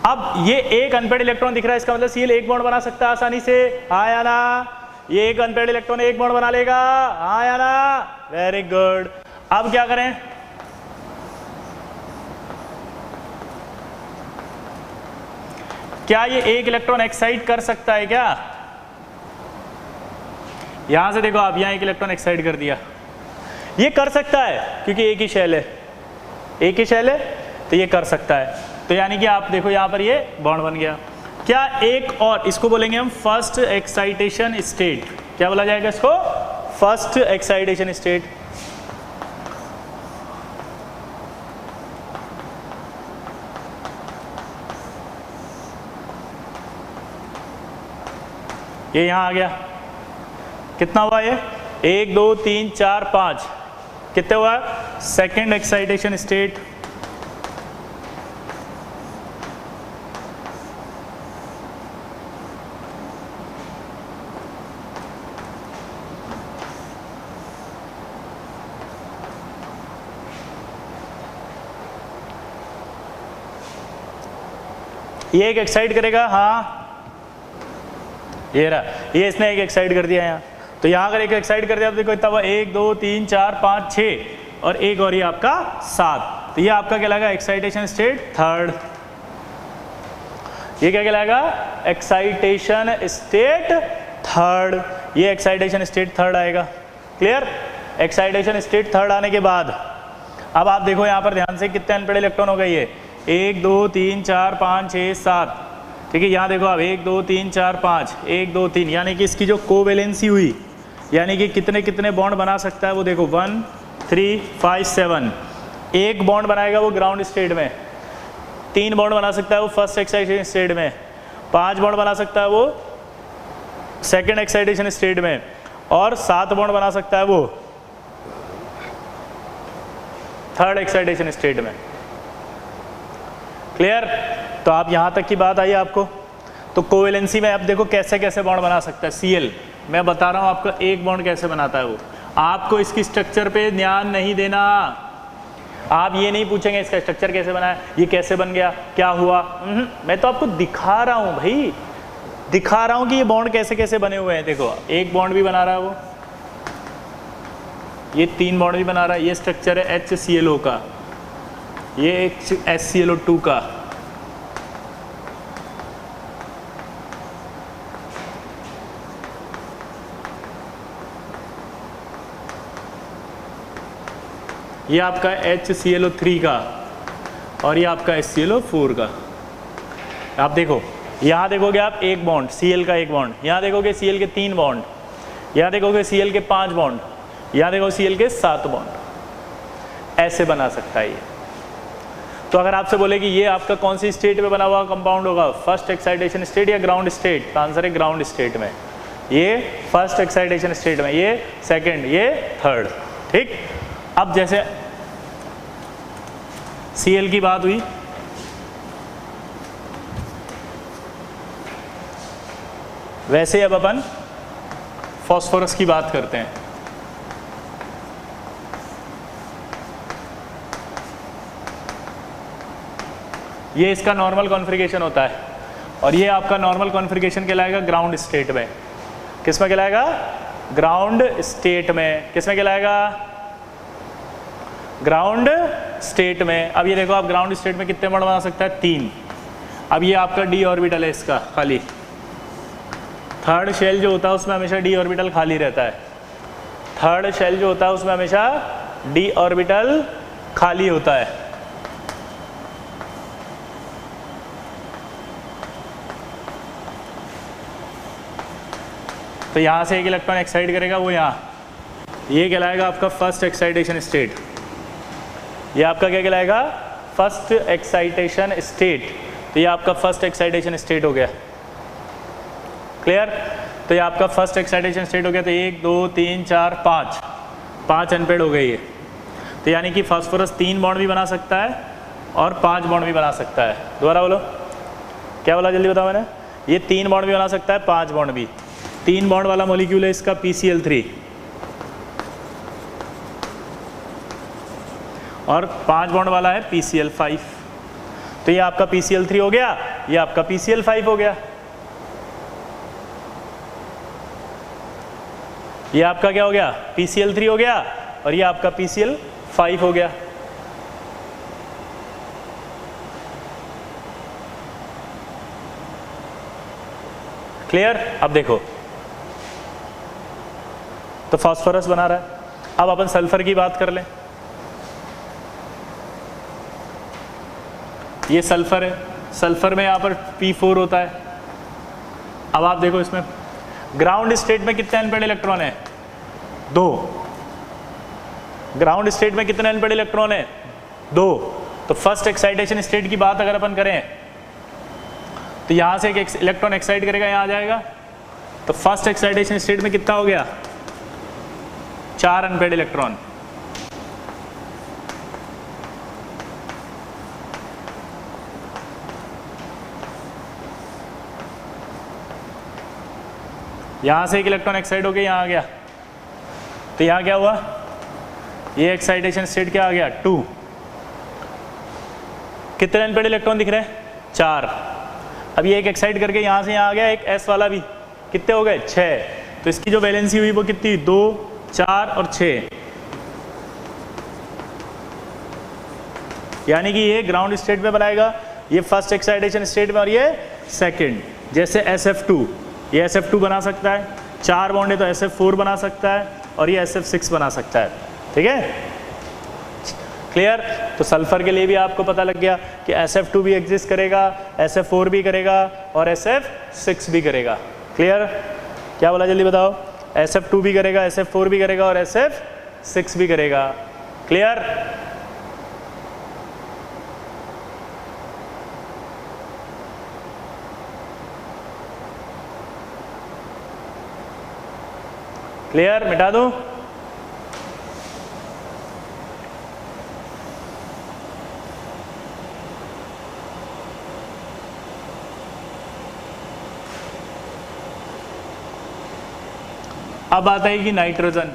अब ये एक अनपेड इलेक्ट्रॉन दिख रहा है, इसका मतलब Cl एक बॉन्ड बना सकता है आसानी से, हाँ या ना। ये एक अनपेड इलेक्ट्रॉन एक बॉन्ड बना लेगा, हाँ या ना, वेरी गुड। अब क्या करें, क्या ये एक इलेक्ट्रॉन एक्साइट कर सकता है क्या? यहां से देखो आप, यहां एक इलेक्ट्रॉन एक्साइट कर दिया, ये कर सकता है क्योंकि एक ही शेल है, एक ही शेल है तो ये कर सकता है। तो यानी कि आप देखो यहां पर ये बॉन्ड बन गया। क्या एक और, इसको बोलेंगे हम फर्स्ट एक्साइटेशन स्टेट। क्या बोला जाएगा इसको? First excitation state. ये यहां आ गया, कितना हुआ ये 1 2 3 4 5 कितने हुआ? Second excitation state. ये एक एक्साइट करेगा, हाँ ये रहा, ये इसने एक एक्साइट कर दिया यहाँ। तो यहाँ अगर एक एक्साइट कर दिया तो देखो इतना हुआ 1 2 3 4 5 6 और एक और ये आपका 7। तो ये आपका कहलाएगा एक्साइटेशन स्टेट थर्ड। ये क्या कहलाएगा? Excitation state third. ये एक्साइटेशन स्टेट थर्ड आएगा। क्लियर? एक्साइटेशन स्टेट थर्ड आने के बाद अब आप देखो यहाँ पर ध्यान से कितने अनपेड इलेक्ट्रॉन हो गए ये 1 2 3 4 5 6 7। ठीक है, यहाँ देखो आप 1 2 3 4 5 1 2 3, यानी कि इसकी जो कोवेलेंसी हुई, यानी कि कितने कितने बॉन्ड बना सकता है वो देखो 1 3 5 7। एक बॉन्ड बनाएगा वो ग्राउंड स्टेट में, 3 बॉन्ड बना सकता है वो फर्स्ट एक्साइटेशन स्टेट में, 5 बॉन्ड बना सकता है वो सेकेंड एक्साइटेशन स्टेट में, और 7 बॉन्ड बना सकता है वो थर्ड एक्साइटेशन स्टेट में। क्लियर? तो आप यहाँ तक की बात आई आपको। तो कोवेलेंसी में आप देखो कैसे कैसे बॉन्ड बना सकता है। Cl मैं बता रहा हूँ आपको एक बॉन्ड कैसे बनाता है वो। आपको इसकी स्ट्रक्चर पे ध्यान नहीं देना, आप ये नहीं पूछेंगे इसका स्ट्रक्चर कैसे बना है, ये कैसे बन गया, क्या हुआ। मैं तो आपको दिखा रहा हूँ भाई, दिखा रहा हूँ कि ये बॉन्ड कैसे कैसे बने हुए हैं। देखो एक बॉन्ड भी बना रहा है वो, ये 3 बॉन्ड भी बना रहा है। ये स्ट्रक्चर है HClO का, ये HClO2 का, ये आपका HClO3 का, और ये आपका HClO4 का। आप देखो यहाँ देखोगे आप एक बॉन्ड Cl का एक बॉन्ड, यहाँ देखोगे Cl के 3 बॉन्ड, यहाँ देखोगे Cl के 5 बॉन्ड, यहाँ देखो Cl के 7 बॉन्ड। ऐसे बना सकता है ये। तो अगर आपसे बोले कि ये आपका कौन सी स्टेट में बना हुआ कंपाउंड होगा, फर्स्ट एक्साइटेशन स्टेट या ग्राउंड स्टेट, तो आंसर है ग्राउंड स्टेट में। ये फर्स्ट एक्साइटेशन स्टेट में, ये सेकंड, ये थर्ड। ठीक, अब जैसे Cl की बात हुई, वैसे अब अपन फास्फोरस की बात करते हैं। ये इसका नॉर्मल कॉन्फ़िगरेशन होता है, और ये आपका नॉर्मल कॉन्फ़िगरेशन कहलाएगा ग्राउंड स्टेट में। किस में कहलाएगा? ग्राउंड स्टेट में। किस में कहलाएगा? ग्राउंड स्टेट में। अब ये देखो आप ग्राउंड स्टेट में कितने बॉन्ड बना सकता है? 3। अब ये आपका d ऑर्बिटल है इसका खाली, थर्ड शेल जो होता है उसमें हमेशा d ऑर्बिटल खाली रहता है। थर्ड शेल जो होता है उसमें हमेशा d ऑर्बिटल खाली होता है। तो यहाँ से एक इलेक्ट्रॉन एक्साइट करेगा वो यहाँ, ये कहलाएगा आपका फर्स्ट एक्साइटेशन स्टेट। ये आपका क्या कहलाएगा? First excitation state. तो ये आपका फर्स्ट एक्साइटेशन स्टेट हो गया। क्लियर? तो ये आपका फर्स्ट एक्साइटेशन स्टेट हो गया। तो 1 2 3 4 5 अनपेड हो गई है। तो यानी कि फास्फोरस 3 बॉन्ड भी बना सकता है और 5 बॉन्ड भी बना सकता है। दोबारा बोलो, क्या बोला जल्दी बताओ मैंने? ये 3 बॉन्ड भी बना सकता है, 5 बॉन्ड भी। 3 बॉन्ड वाला मॉलिक्यूल है इसका PCl3, और 5 बॉन्ड वाला है PCl5। तो ये आपका PCl3 हो गया, ये आपका PCl5 हो गया। ये आपका क्या हो गया? PCl3 हो गया, और ये आपका PCl5 हो गया। क्लियर? अब देखो, तो फास्फोरस बना रहा है। अब अपन सल्फर की बात कर लें। ये सल्फर है, सल्फर में यहाँ पर P4 होता है। अब आप देखो इसमें ग्राउंड स्टेट में कितने अनपेड इलेक्ट्रॉन है? 2। ग्राउंड स्टेट में कितने अनपेड इलेक्ट्रॉन है? 2। तो फर्स्ट एक्साइटेशन स्टेट की बात अगर अपन करें तो यहाँ से एक इलेक्ट्रॉन एक्साइट करेगा, यहाँ आ जाएगा। तो फर्स्ट एक्साइटेशन स्टेट में कितना हो गया? 4 अनपेड इलेक्ट्रॉन। यहां से एक इलेक्ट्रॉन एक्साइट होके यहां आ गया, तो यहां क्या हुआ, ये एक्साइटेशन स्टेट क्या आ गया 2। कितने अनपेड इलेक्ट्रॉन दिख रहे हैं 4। अब ये एक एक्साइट करके यहां से यहां आ गया, एक एस वाला भी, कितने हो गए 6। तो इसकी जो वैलेंसी हुई वो कितनी 2 4 और 6, यानी कि ये ग्राउंड स्टेट में बनाएगा, ये फर्स्ट एक्साइटेशन स्टेट में और ये सेकंड। जैसे SF2, ये SF2 बना सकता है, 4 बॉन्ड है तो SF4 बना सकता है और ये SF6 बना सकता है। ठीक है, क्लियर। तो सल्फर के लिए भी आपको पता लग गया कि SF2 भी एग्जिस्ट करेगा, SF4 भी करेगा और SF6 भी करेगा। क्लियर, क्या बोला जल्दी बताओ, SF2 भी करेगा, SF4 भी करेगा और SF6 भी करेगा। क्लियर, क्लियर, मिटा दूं। अब आता है कि नाइट्रोजन।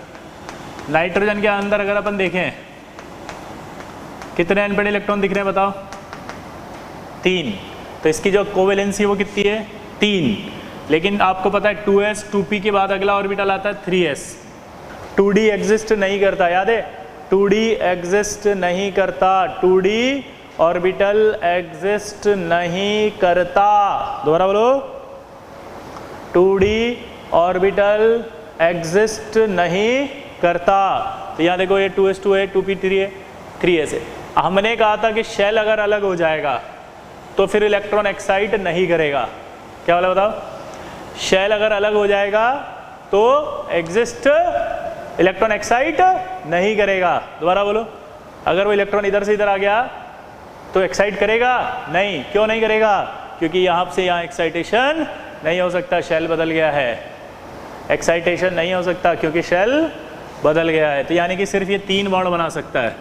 नाइट्रोजन के अंदर अगर अपन देखें कितने अनपेड इलेक्ट्रॉन दिख रहे हैं बताओ 3। तो इसकी जो कोवेलेंसी है वो कितनी है 3। लेकिन आपको पता है 2s 2p के बाद अगला ऑर्बिटल आता है 3s। 2d एग्जिस्ट नहीं करता, याद है 2d एग्जिस्ट नहीं करता, 2d ऑर्बिटल एग्जिस्ट नहीं करता। दोबारा बोलो, 2d ऑर्बिटल एग्जिस्ट नहीं करता। तो यहाँ देखो ये 2s2 है, 2p3 है, 3s है। हमने कहा था कि शेल अगर अलग हो जाएगा तो फिर इलेक्ट्रॉन एक्साइट नहीं करेगा। क्या बोला बताओ, शेल अगर अलग हो जाएगा तो एग्जिस्ट इलेक्ट्रॉन एक्साइट नहीं करेगा। दोबारा बोलो, अगर वो इलेक्ट्रॉन इधर से इधर आ गया तो एक्साइट करेगा नहीं। क्यों नहीं करेगा, क्योंकि यहाँ से यहाँ एक्साइटेशन नहीं हो सकता, शेल बदल गया है। एक्साइटेशन नहीं हो सकता क्योंकि शेल बदल गया है। तो यानी कि सिर्फ ये 3 बॉन्ड बना सकता है।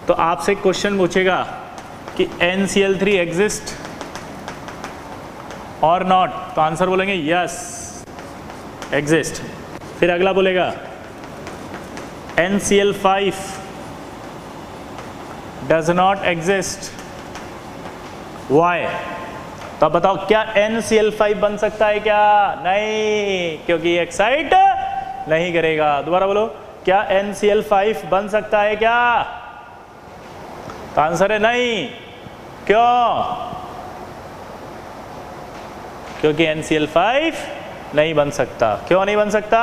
तो आपसे क्वेश्चन पूछेगा कि NCl3 एग्जिस्ट और नॉट, तो आंसर बोलेंगे यस एग्जिस्ट। फिर अगला बोलेगा NCl5 does not exist, Y. तो अब बताओ क्या NCl5 बन सकता है क्या, नहीं, क्योंकि एक्साइट नहीं करेगा। दोबारा बोलो, क्या NCl5 बन सकता है क्या, तो आंसर है नहीं। क्यों, क्योंकि NCl5 नहीं बन सकता। क्यों नहीं बन सकता,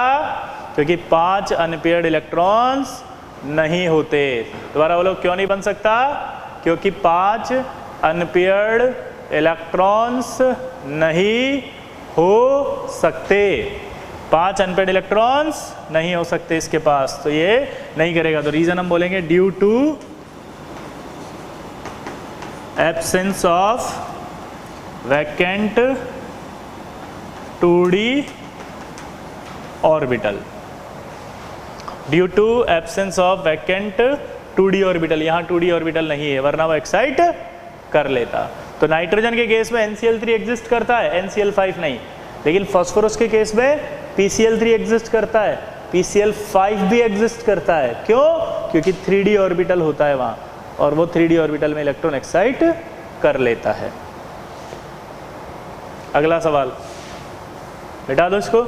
क्योंकि 5 अनपेयर्ड इलेक्ट्रॉन्स नहीं होते। दोबारा बोलो, क्यों नहीं बन सकता, क्योंकि 5 अनपेयर्ड इलेक्ट्रॉन्स नहीं हो सकते। 5 अनपेयर्ड इलेक्ट्रॉन्स नहीं हो सकते इसके पास, तो ये नहीं करेगा। तो रीजन हम बोलेंगे due to absence of vacant 2d orbital. Due to absence of vacant 2d orbital, यहाँ 2d ऑर्बिटल नहीं है वरना वो एक्साइट कर लेता। तो नाइट्रोजन के केस में NCl3 एग्जिस्ट करता है, NCl5 नहीं। लेकिन फास्फोरस के केस में PCl3 एग्जिस्ट करता है, PCl5 भी एग्जिस्ट करता है। क्यों, क्योंकि 3d ऑर्बिटल होता है वहाँ और वो 3d ऑर्बिटल में इलेक्ट्रॉन एक्साइट कर लेता है। अगला सवाल मिटा दो इसको।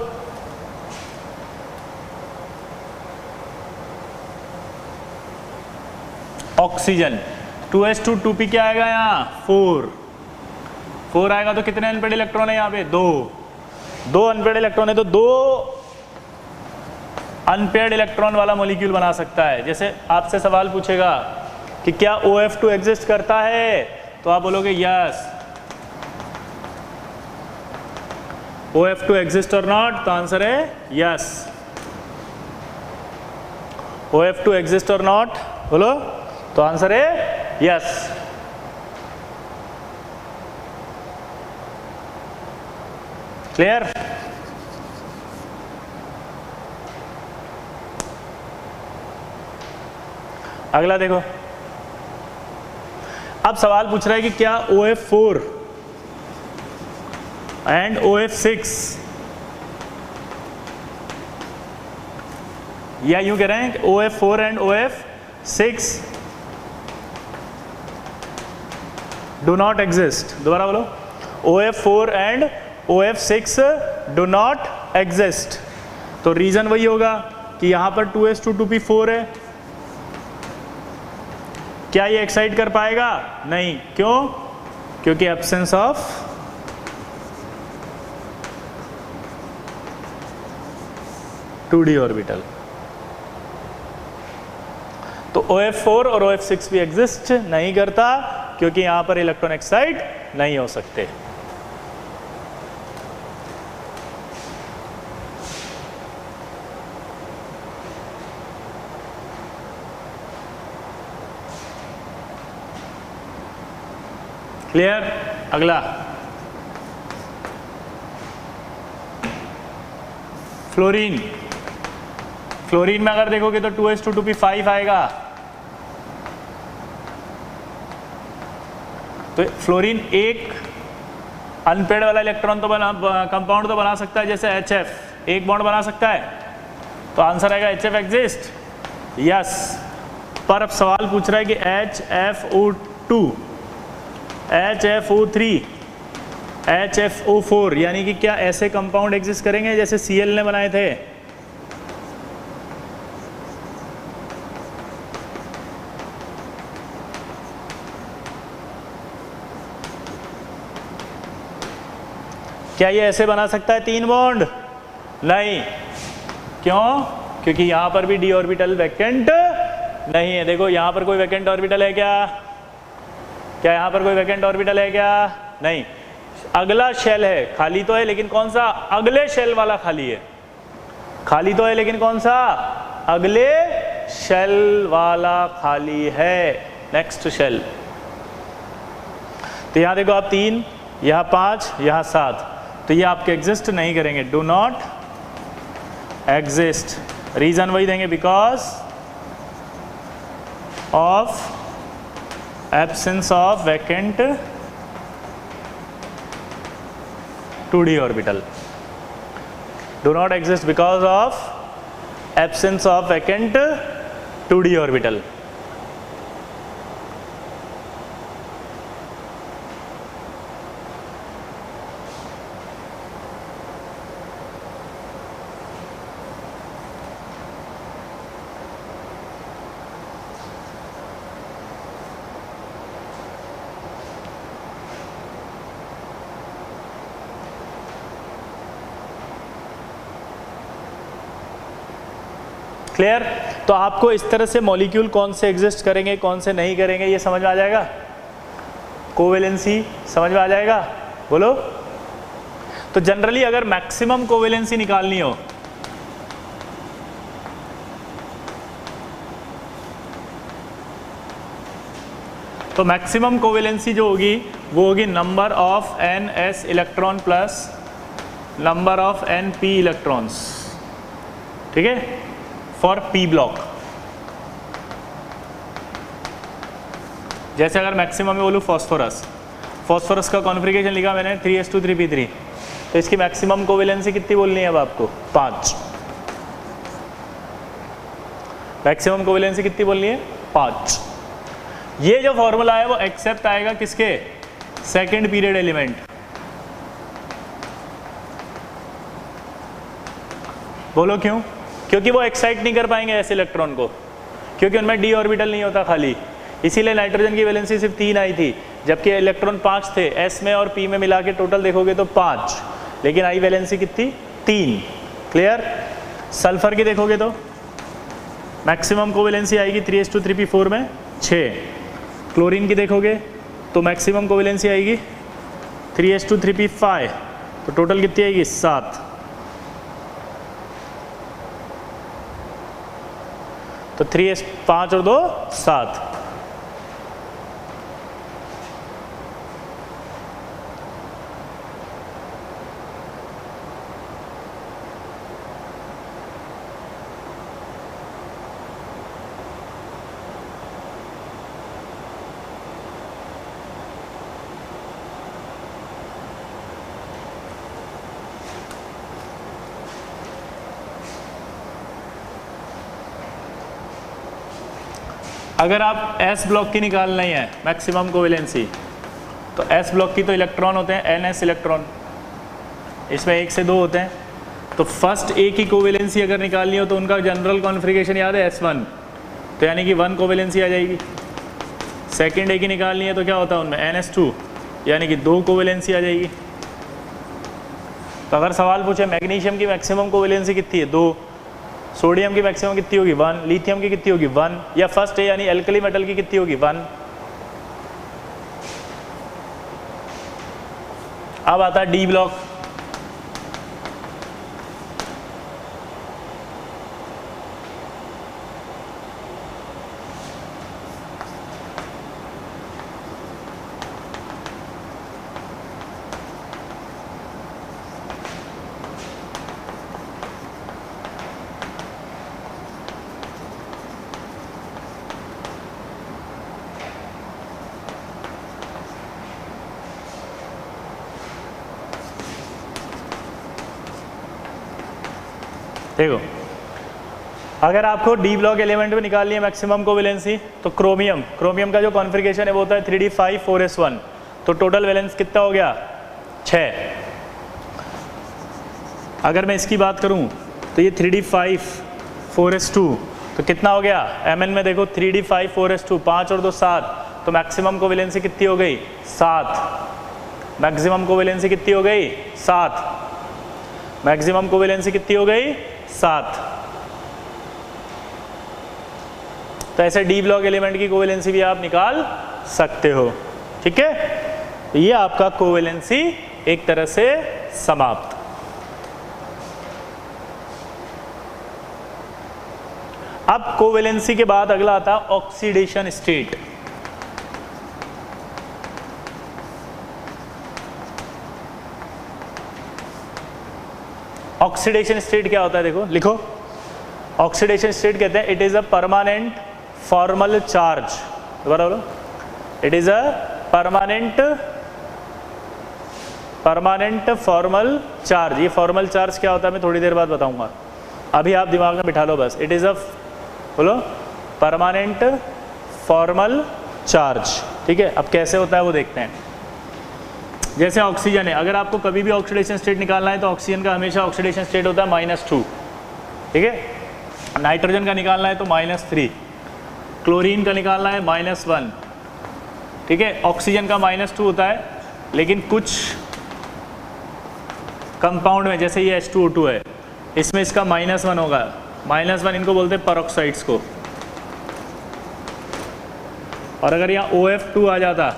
ऑक्सीजन 2s2 2p क्या आएगा यहाँ 4 आएगा। तो कितने अनपेड इलेक्ट्रॉन है यहाँ पे 2 अनपेड इलेक्ट्रॉन है, तो 2 अनपेड इलेक्ट्रॉन वाला मॉलिक्यूल बना सकता है। जैसे आपसे सवाल पूछेगा कि क्या OF2 एग्जिस्ट करता है, तो आप बोलोगे यस। OF2 एग्जिस्ट और नॉट, तो आंसर है यस। OF2 एग्जिस्ट और नॉट बोलो, तो आंसर है यस। क्लियर। अगला देखो, अब सवाल पूछ रहा है कि क्या OF4 एंड OF6, या यूं कह रहे हैं कि OF4 and OF6 do not exist. दोबारा बोलो, OF4 and OF6 do not exist. तो रीजन वही होगा कि यहां पर 2s2 2p4 है। क्या ये एक्साइट कर पाएगा? नहीं। क्यों? क्योंकि absence of two d orbital. तो OF4 और OF6 भी एग्जिस्ट नहीं करता क्योंकि यहां पर इलेक्ट्रॉन एक्साइट नहीं हो सकते। क्लियर? अगला, फ्लोरीन। फ्लोरीन में अगर देखोगे तो 2s2 2p5 आएगा। तो फ्लोरीन एक अनपेड वाला इलेक्ट्रॉन तो कंपाउंड तो बना सकता है, जैसे HF, एक बॉन्ड बना सकता है। तो आंसर आएगा HF एग्जिस्ट, यस। पर अब सवाल पूछ रहा है कि HFO2, HFO3, HFO4, यानी कि क्या ऐसे कंपाउंड एग्जिस्ट करेंगे जैसे Cl ने बनाए थे? क्या ये ऐसे बना सकता है 3 बॉन्ड? नहीं। क्यों? क्योंकि यहां पर भी डी ऑर्बिटल वैकेंट नहीं है। देखो यहां पर कोई वैकेंट ऑर्बिटल है क्या? क्या यहां पर कोई वैकेंट ऑर्बिटल है क्या? नहीं। अगला शेल है, खाली तो है लेकिन कौन सा? अगले शेल वाला खाली है। खाली तो है लेकिन कौन सा? अगले शेल वाला खाली है, नेक्स्ट शेल। तो यहां देखो आप 3, यहां 5, यहां 7, तो ये आपके एग्जिस्ट नहीं करेंगे, डू नॉट एग्जिस्ट। रीजन वही देंगे, because of absence of vacant 2d orbital. Do not exist because of absence of vacant 2d orbital. Clear? तो आपको इस तरह से मॉलिक्यूल कौन से एग्जिस्ट करेंगे, कौन से नहीं करेंगे, ये समझ में आ जाएगा। कोवेलेंसी समझ में आ जाएगा, बोलो। तो जनरली अगर मैक्सिमम कोवेलेंसी निकालनी हो तो मैक्सिमम कोवेलेंसी जो होगी वो होगी number of NS electron plus number of NP electrons, ठीक है, फॉर P ब्लॉक। जैसे अगर मैक्सिमम में बोलूँ फॉस्फोरस, फॉस्फोरस का कॉन्फ़िगरेशन लिखा मैंने 3s2 3p3, तो इसकी मैक्सिमम कोवेलेंसी कितनी बोलनी है अब आपको? 5। मैक्सिमम कोवेलेंसी कितनी बोलनी है? 5। ये जो फॉर्मूला है वो एक्सेप्ट आएगा किसके? Second period element. बोलो क्यों? क्योंकि वो एक्साइट नहीं कर पाएंगे ऐसे इलेक्ट्रॉन को, क्योंकि उनमें डी ऑर्बिटल नहीं होता खाली। इसीलिए नाइट्रोजन की वैलेंसी सिर्फ 3 आई थी, जबकि इलेक्ट्रॉन 5 थे। एस में और पी में मिला के टोटल देखोगे तो 5, लेकिन आई वैलेंसी कितनी? 3। क्लियर? सल्फर की देखोगे तो मैक्सिमम कोवेलेंसी आएगी 3s2 3p4 में 6। क्लोरीन की देखोगे तो मैक्सिमम कोवेलेंसी आएगी 3s2 3p5, तो टोटल कितनी आएगी? 7। तो 3s 5 और 2 7। अगर आप एस ब्लॉक की निकालना ही है मैक्सिमम कोवेलेंसी, तो एस ब्लॉक की तो इलेक्ट्रॉन होते हैं एन एस इलेक्ट्रॉन, इसमें 1 से 2 होते हैं। तो फर्स्ट ए की कोवेलेंसी अगर निकालनी हो तो उनका जनरल कॉन्फ़िगरेशन याद है S1, तो यानी कि 1 कोवेलेंसी आ जाएगी। सेकेंड ए की निकालनी है तो क्या होता है उनमें NS2, यानी कि 2 कोवेलेंसी आ जाएगी। तो अगर सवाल पूछे मैग्नीशियम की मैक्सिमम कोवेलेंसी कितनी है 2, सोडियम की मैक्सिमम कितनी होगी 1, लिथियम की कितनी होगी 1, या फर्स्ट ए यानी एल्कली मेटल की कितनी होगी 1। अब आता है डी ब्लॉक। देखो अगर आपको डी ब्लॉक एलिमेंट में निकालनी है मैक्सिमम कोवेलेंसी, तो क्रोमियम का जो कॉन्फ़िगरेशन है वो होता है 3d5 4s1, तो टोटल वैलेंस कितना हो गया 6। अगर मैं इसकी बात करूं तो ये 3d5 4s2 तो कितना हो गया mn में, देखो 3d5 4s2 5 और 2 7, तो मैक्सिमम कोवेलेंसी कितनी हो गई 7। मैक्सिमम कोवेलेंसी कितनी हो गई 7। मैक्सिमम कोवेलेंसी कितनी हो गई 7। तो ऐसे डी ब्लॉक एलिमेंट की कोवेलेंसी भी आप निकाल सकते हो, ठीक है। तो ये आपका कोवेलेंसी एक तरह से समाप्त। अब कोवेलेंसी के बाद अगला आता है ऑक्सीडेशन स्टेट। ऑक्सीडेशन स्टेट क्या होता है, देखो लिखो। ऑक्सीडेशन स्टेट कहते हैं it is a permanent formal charge, दोबारा बोलो, it is a permanent formal charge. ये फॉर्मल चार्ज क्या होता है मैं थोड़ी देर बाद बताऊंगा, अभी आप दिमाग में बिठा लो बस। इट इज अ बोलो परमानेंट फॉर्मल चार्ज, ठीक है। अब कैसे होता है वो देखते हैं। जैसे ऑक्सीजन है, अगर आपको कभी भी ऑक्सीडेशन स्टेट निकालना है तो ऑक्सीजन का हमेशा ऑक्सीडेशन स्टेट होता है -2, ठीक है। नाइट्रोजन का निकालना है तो -3, क्लोरीन का निकालना है -1, ठीक है। ऑक्सीजन का -2 होता है, लेकिन कुछ कंपाउंड में जैसे ये H2O2 है, इसमें इसका -1 होगा। -1 इनको बोलते हैं परऑक्साइड्स को। और अगर यहाँ OF2 आ जाता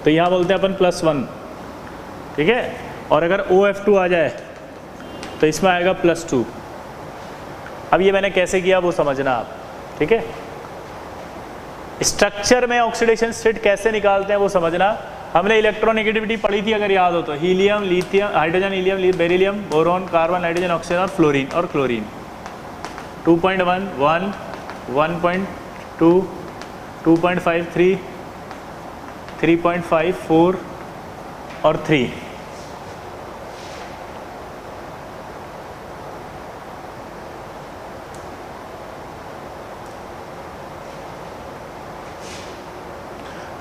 तो यहाँ बोलते हैं अपन +1, ठीक है। और अगर OF2 आ जाए तो इसमें आएगा +2। अब ये मैंने कैसे किया वो समझना आप, ठीक है। स्ट्रक्चर में ऑक्सीडेशन स्टेट कैसे निकालते हैं वो समझना। हमने इलेक्ट्रोनेगेटिविटी पढ़ी थी अगर याद हो तो, helium, lithium, hydrogen, helium, beryllium, boron, carbon, nitrogen, oxygen और फ्लोरीन और क्लोरीन। 2.1, 1, 1.2, 2.5, 3, 3.5, 4 और 3।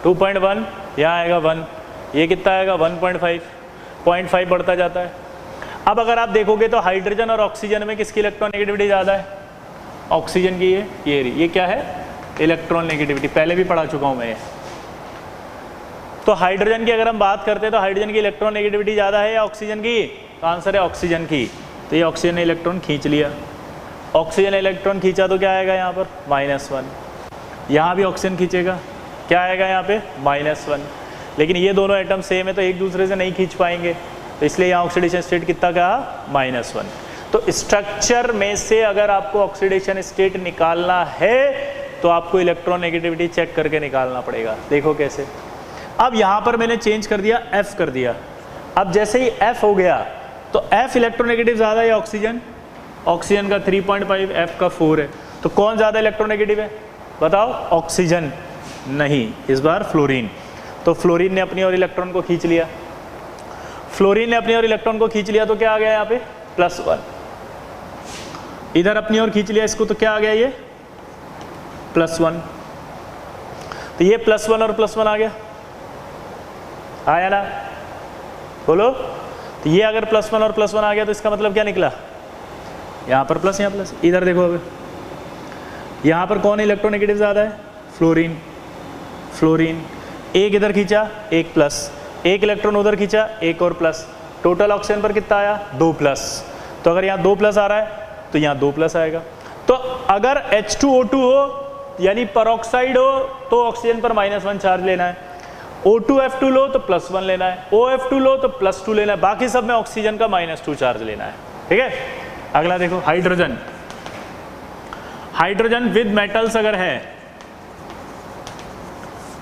टू 2.1 यहाँ आएगा 1, ये कितना आएगा 1.5, 0.5 बढ़ता जाता है। अब अगर आप देखोगे तो हाइड्रोजन और ऑक्सीजन में किसकी इलेक्ट्रॉनेगेटिविटी ज़्यादा है, ऑक्सीजन की है। ये क्या है इलेक्ट्रॉन नेगेटिविटी, पहले भी पढ़ा चुका हूँ मैं ये। तो हाइड्रोजन की अगर हम बात करते हैं तो हाइड्रोजन की इलेक्ट्रॉन नेगेटिविटी ज़्यादा है या ऑक्सीजन की, तो आंसर है ऑक्सीजन की। तो ये ऑक्सीजन ने इलेक्ट्रॉन खींच लिया, ऑक्सीजन ने इलेक्ट्रॉन खींचा तो क्या आएगा यहाँ पर -1। यहाँ भी ऑक्सीजन खींचेगा, क्या आएगा यहाँ पे -1। लेकिन ये दोनों एटम सेम है तो एक दूसरे से नहीं खींच पाएंगे, तो इसलिए यहाँ ऑक्सीडेशन स्टेट कितना कहा -1। तो स्ट्रक्चर में से अगर आपको ऑक्सीडेशन स्टेट निकालना है तो आपको इलेक्ट्रॉन नेगेटिविटी चेक करके निकालना पड़ेगा। देखो कैसे। अब यहाँ पर मैंने चेंज कर दिया, F कर दिया। अब जैसे ही F हो गया तो F इलेक्ट्रोनेगेटिव ज़्यादा है ऑक्सीजन, ऑक्सीजन का 3.5, F का 4 है। तो कौन ज़्यादा इलेक्ट्रोनेगेटिव है बताओ, ऑक्सीजन नहीं, इस बार फ्लोरीन। तो फ्लोरीन ने अपनी ओर इलेक्ट्रॉन को खींच लिया, फ्लोरीन ने अपनी ओर इलेक्ट्रॉन को खींच लिया तो क्या आ गया यहाँ पे +1। इधर अपनी ओर खींच लिया इसको तो क्या आ गया ये +1, तो ये +1 और +1 आ गया, आया ना, बोलो। तो ये अगर +1 और +1 आ गया तो इसका मतलब क्या निकला, यहाँ पर प्लस, यहाँ प्लस। इधर देखो, अब यहाँ पर कौन इलेक्ट्रोनेगेटिव ज़्यादा है, फ्लोरीन। फ्लोरीन एक इधर खींचा, एक प्लस, एक इलेक्ट्रॉन उधर खींचा, एक और प्लस, टोटल ऑक्सीजन पर कितना आया, 2 प्लस। तो अगर यहाँ 2 प्लस आ रहा है तो यहाँ 2 प्लस आएगा। तो अगर H2O2 हो यानी परऑक्साइड हो तो ऑक्सीजन पर -1 चार्ज लेना है, O2F2 लो तो +1 लेना है, OF2 लो तो +2 लेना है, बाकी सब में ऑक्सीजन का -2 चार्ज लेना है। ठीक है, अगला देखो, हाइड्रोजन। हाइड्रोजन विद मेटल्स अगर है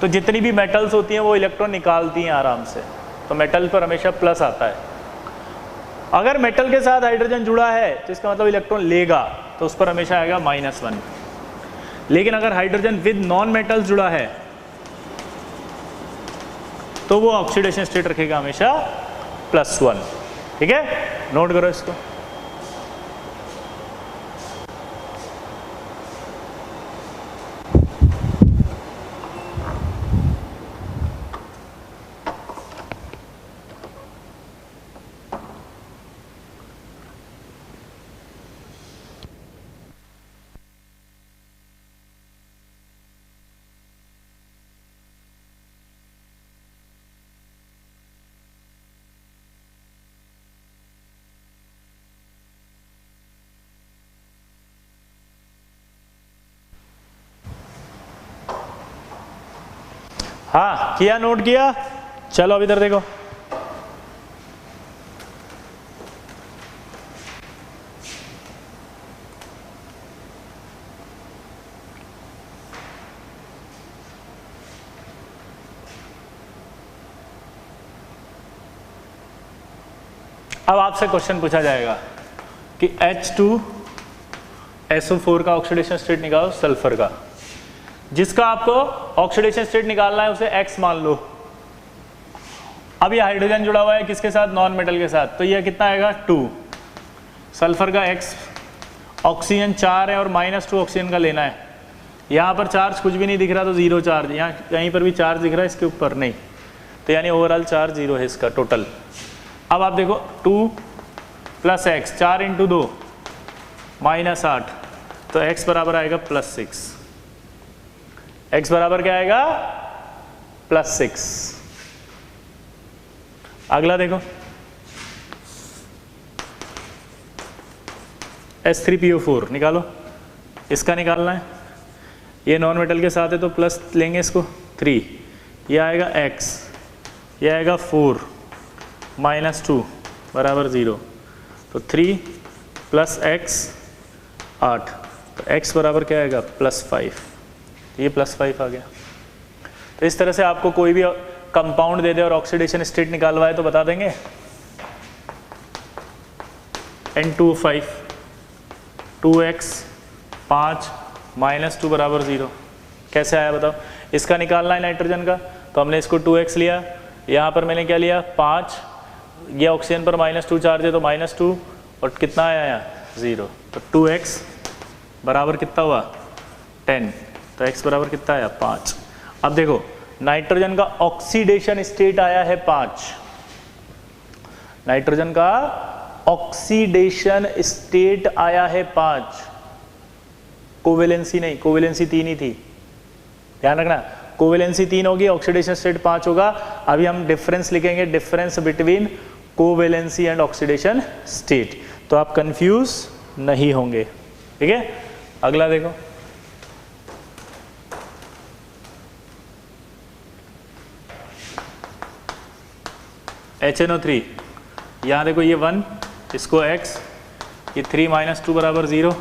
तो जितनी भी मेटल्स होती हैं वो इलेक्ट्रॉन निकालती हैं आराम से, तो मेटल पर हमेशा प्लस आता है। अगर मेटल के साथ हाइड्रोजन जुड़ा है तो इसका मतलब इलेक्ट्रॉन लेगा, तो उस पर हमेशा आएगा -1। लेकिन अगर हाइड्रोजन विद नॉन मेटल्स जुड़ा है तो वो ऑक्सीडेशन स्टेट रखेगा हमेशा +1। ठीक है, नोट करो इसको। हाँ किया, नोट किया, चलो अब इधर देखो। अब आपसे क्वेश्चन पूछा जाएगा कि H2SO4 का ऑक्सीडेशन स्टेट निकालो सल्फर का। जिसका आपको ऑक्सीडेशन स्टेट निकालना है उसे X मान लो। अब ये हाइड्रोजन जुड़ा हुआ है किसके साथ, नॉन मेटल के साथ, तो ये कितना आएगा 2। सल्फर का X, ऑक्सीजन 4 है और -2 ऑक्सीजन का लेना है। यहाँ पर चार्ज कुछ भी नहीं दिख रहा तो 0 चार्ज, यहाँ कहीं पर भी चार्ज दिख रहा है, इसके ऊपर नहीं, तो यानी ओवरऑल चार्ज 0 है इसका टोटल। अब आप देखो 2 + X, 4 × 2 -8, तो X बराबर आएगा +6। X बराबर क्या आएगा, +6। अगला देखो H3PO4 निकालो, इसका निकालना है। ये नॉन मेटल के साथ है तो प्लस लेंगे इसको 3, ये आएगा X, ये आएगा 4 -2 बराबर 0, तो 3 + X 8, तो X बराबर क्या आएगा +5, ये +5 आ गया। तो इस तरह से आपको कोई भी कंपाउंड दे दे और ऑक्सीडेशन स्टेट निकालवाए तो बता देंगे। N2O5 2X 5 -2 बराबर 0, कैसे आया बताओ। इसका निकालना है नाइट्रोजन का, तो हमने इसको 2X लिया, यहाँ पर मैंने क्या लिया 5, ये ऑक्सीजन पर -2 चार्ज है तो -2, और कितना आया यहाँ 0, तो 2X बराबर कितना हुआ 10, तो X बराबर कितना आया 5। अब देखो नाइट्रोजन का ऑक्सीडेशन स्टेट आया है 5, नाइट्रोजन का ऑक्सीडेशन स्टेट आया है 5, कोवेलेंसी नहीं, कोवेलेंसी 3 ही थी, ध्यान रखना, कोवेलेंसी 3 होगी, ऑक्सीडेशन स्टेट 5 होगा। अभी हम डिफरेंस लिखेंगे, difference between covalency and oxidation state, तो आप कंफ्यूज नहीं होंगे। ठीक है, अगला देखो HNO3, यहाँ देखो ये 1, इसको X, ये 3 -2 बराबर 0,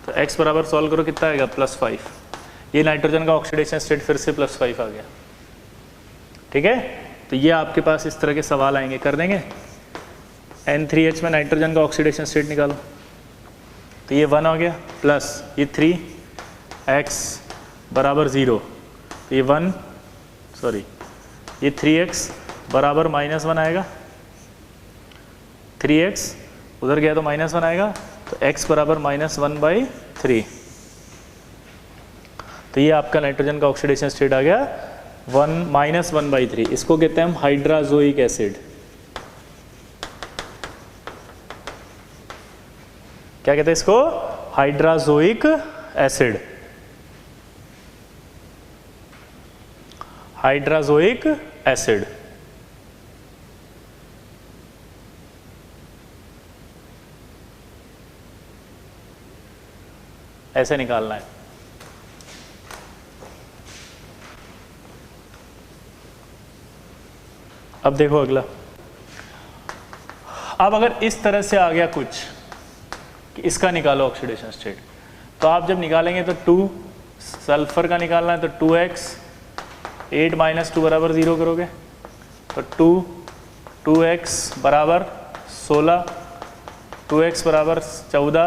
तो X बराबर सॉल्व करो कितना आएगा +5। ये नाइट्रोजन का ऑक्सीडेशन स्टेट फिर से +5 आ गया। ठीक है, तो ये आपके पास इस तरह के सवाल आएंगे, कर देंगे। N3H में नाइट्रोजन का ऑक्सीडेशन स्टेट निकालो, तो ये 1 हो गया, प्लस ये 3X बराबर 0, तो ये 1 सॉरी ये 3X बराबर -1 आएगा, 3X उधर गया तो -1 आएगा, तो X बराबर -1/3। तो ये आपका नाइट्रोजन का ऑक्सीडेशन स्टेट आ गया 1-1/3। इसको कहते हैं हम हाइड्राजोइक एसिड। क्या कहते हैं इसको? Hydrazoic acid. Hydrazoic acid. ऐसे निकालना है। अब देखो अगला। अब अगर इस तरह से आ गया कुछ कि इसका निकालो ऑक्सीडेशन स्टेट, तो आप जब निकालेंगे तो 2 सल्फर का निकालना है तो 2x, 8 - 2 बराबर 0 करोगे तो 2x बराबर 16, 2x बराबर 14,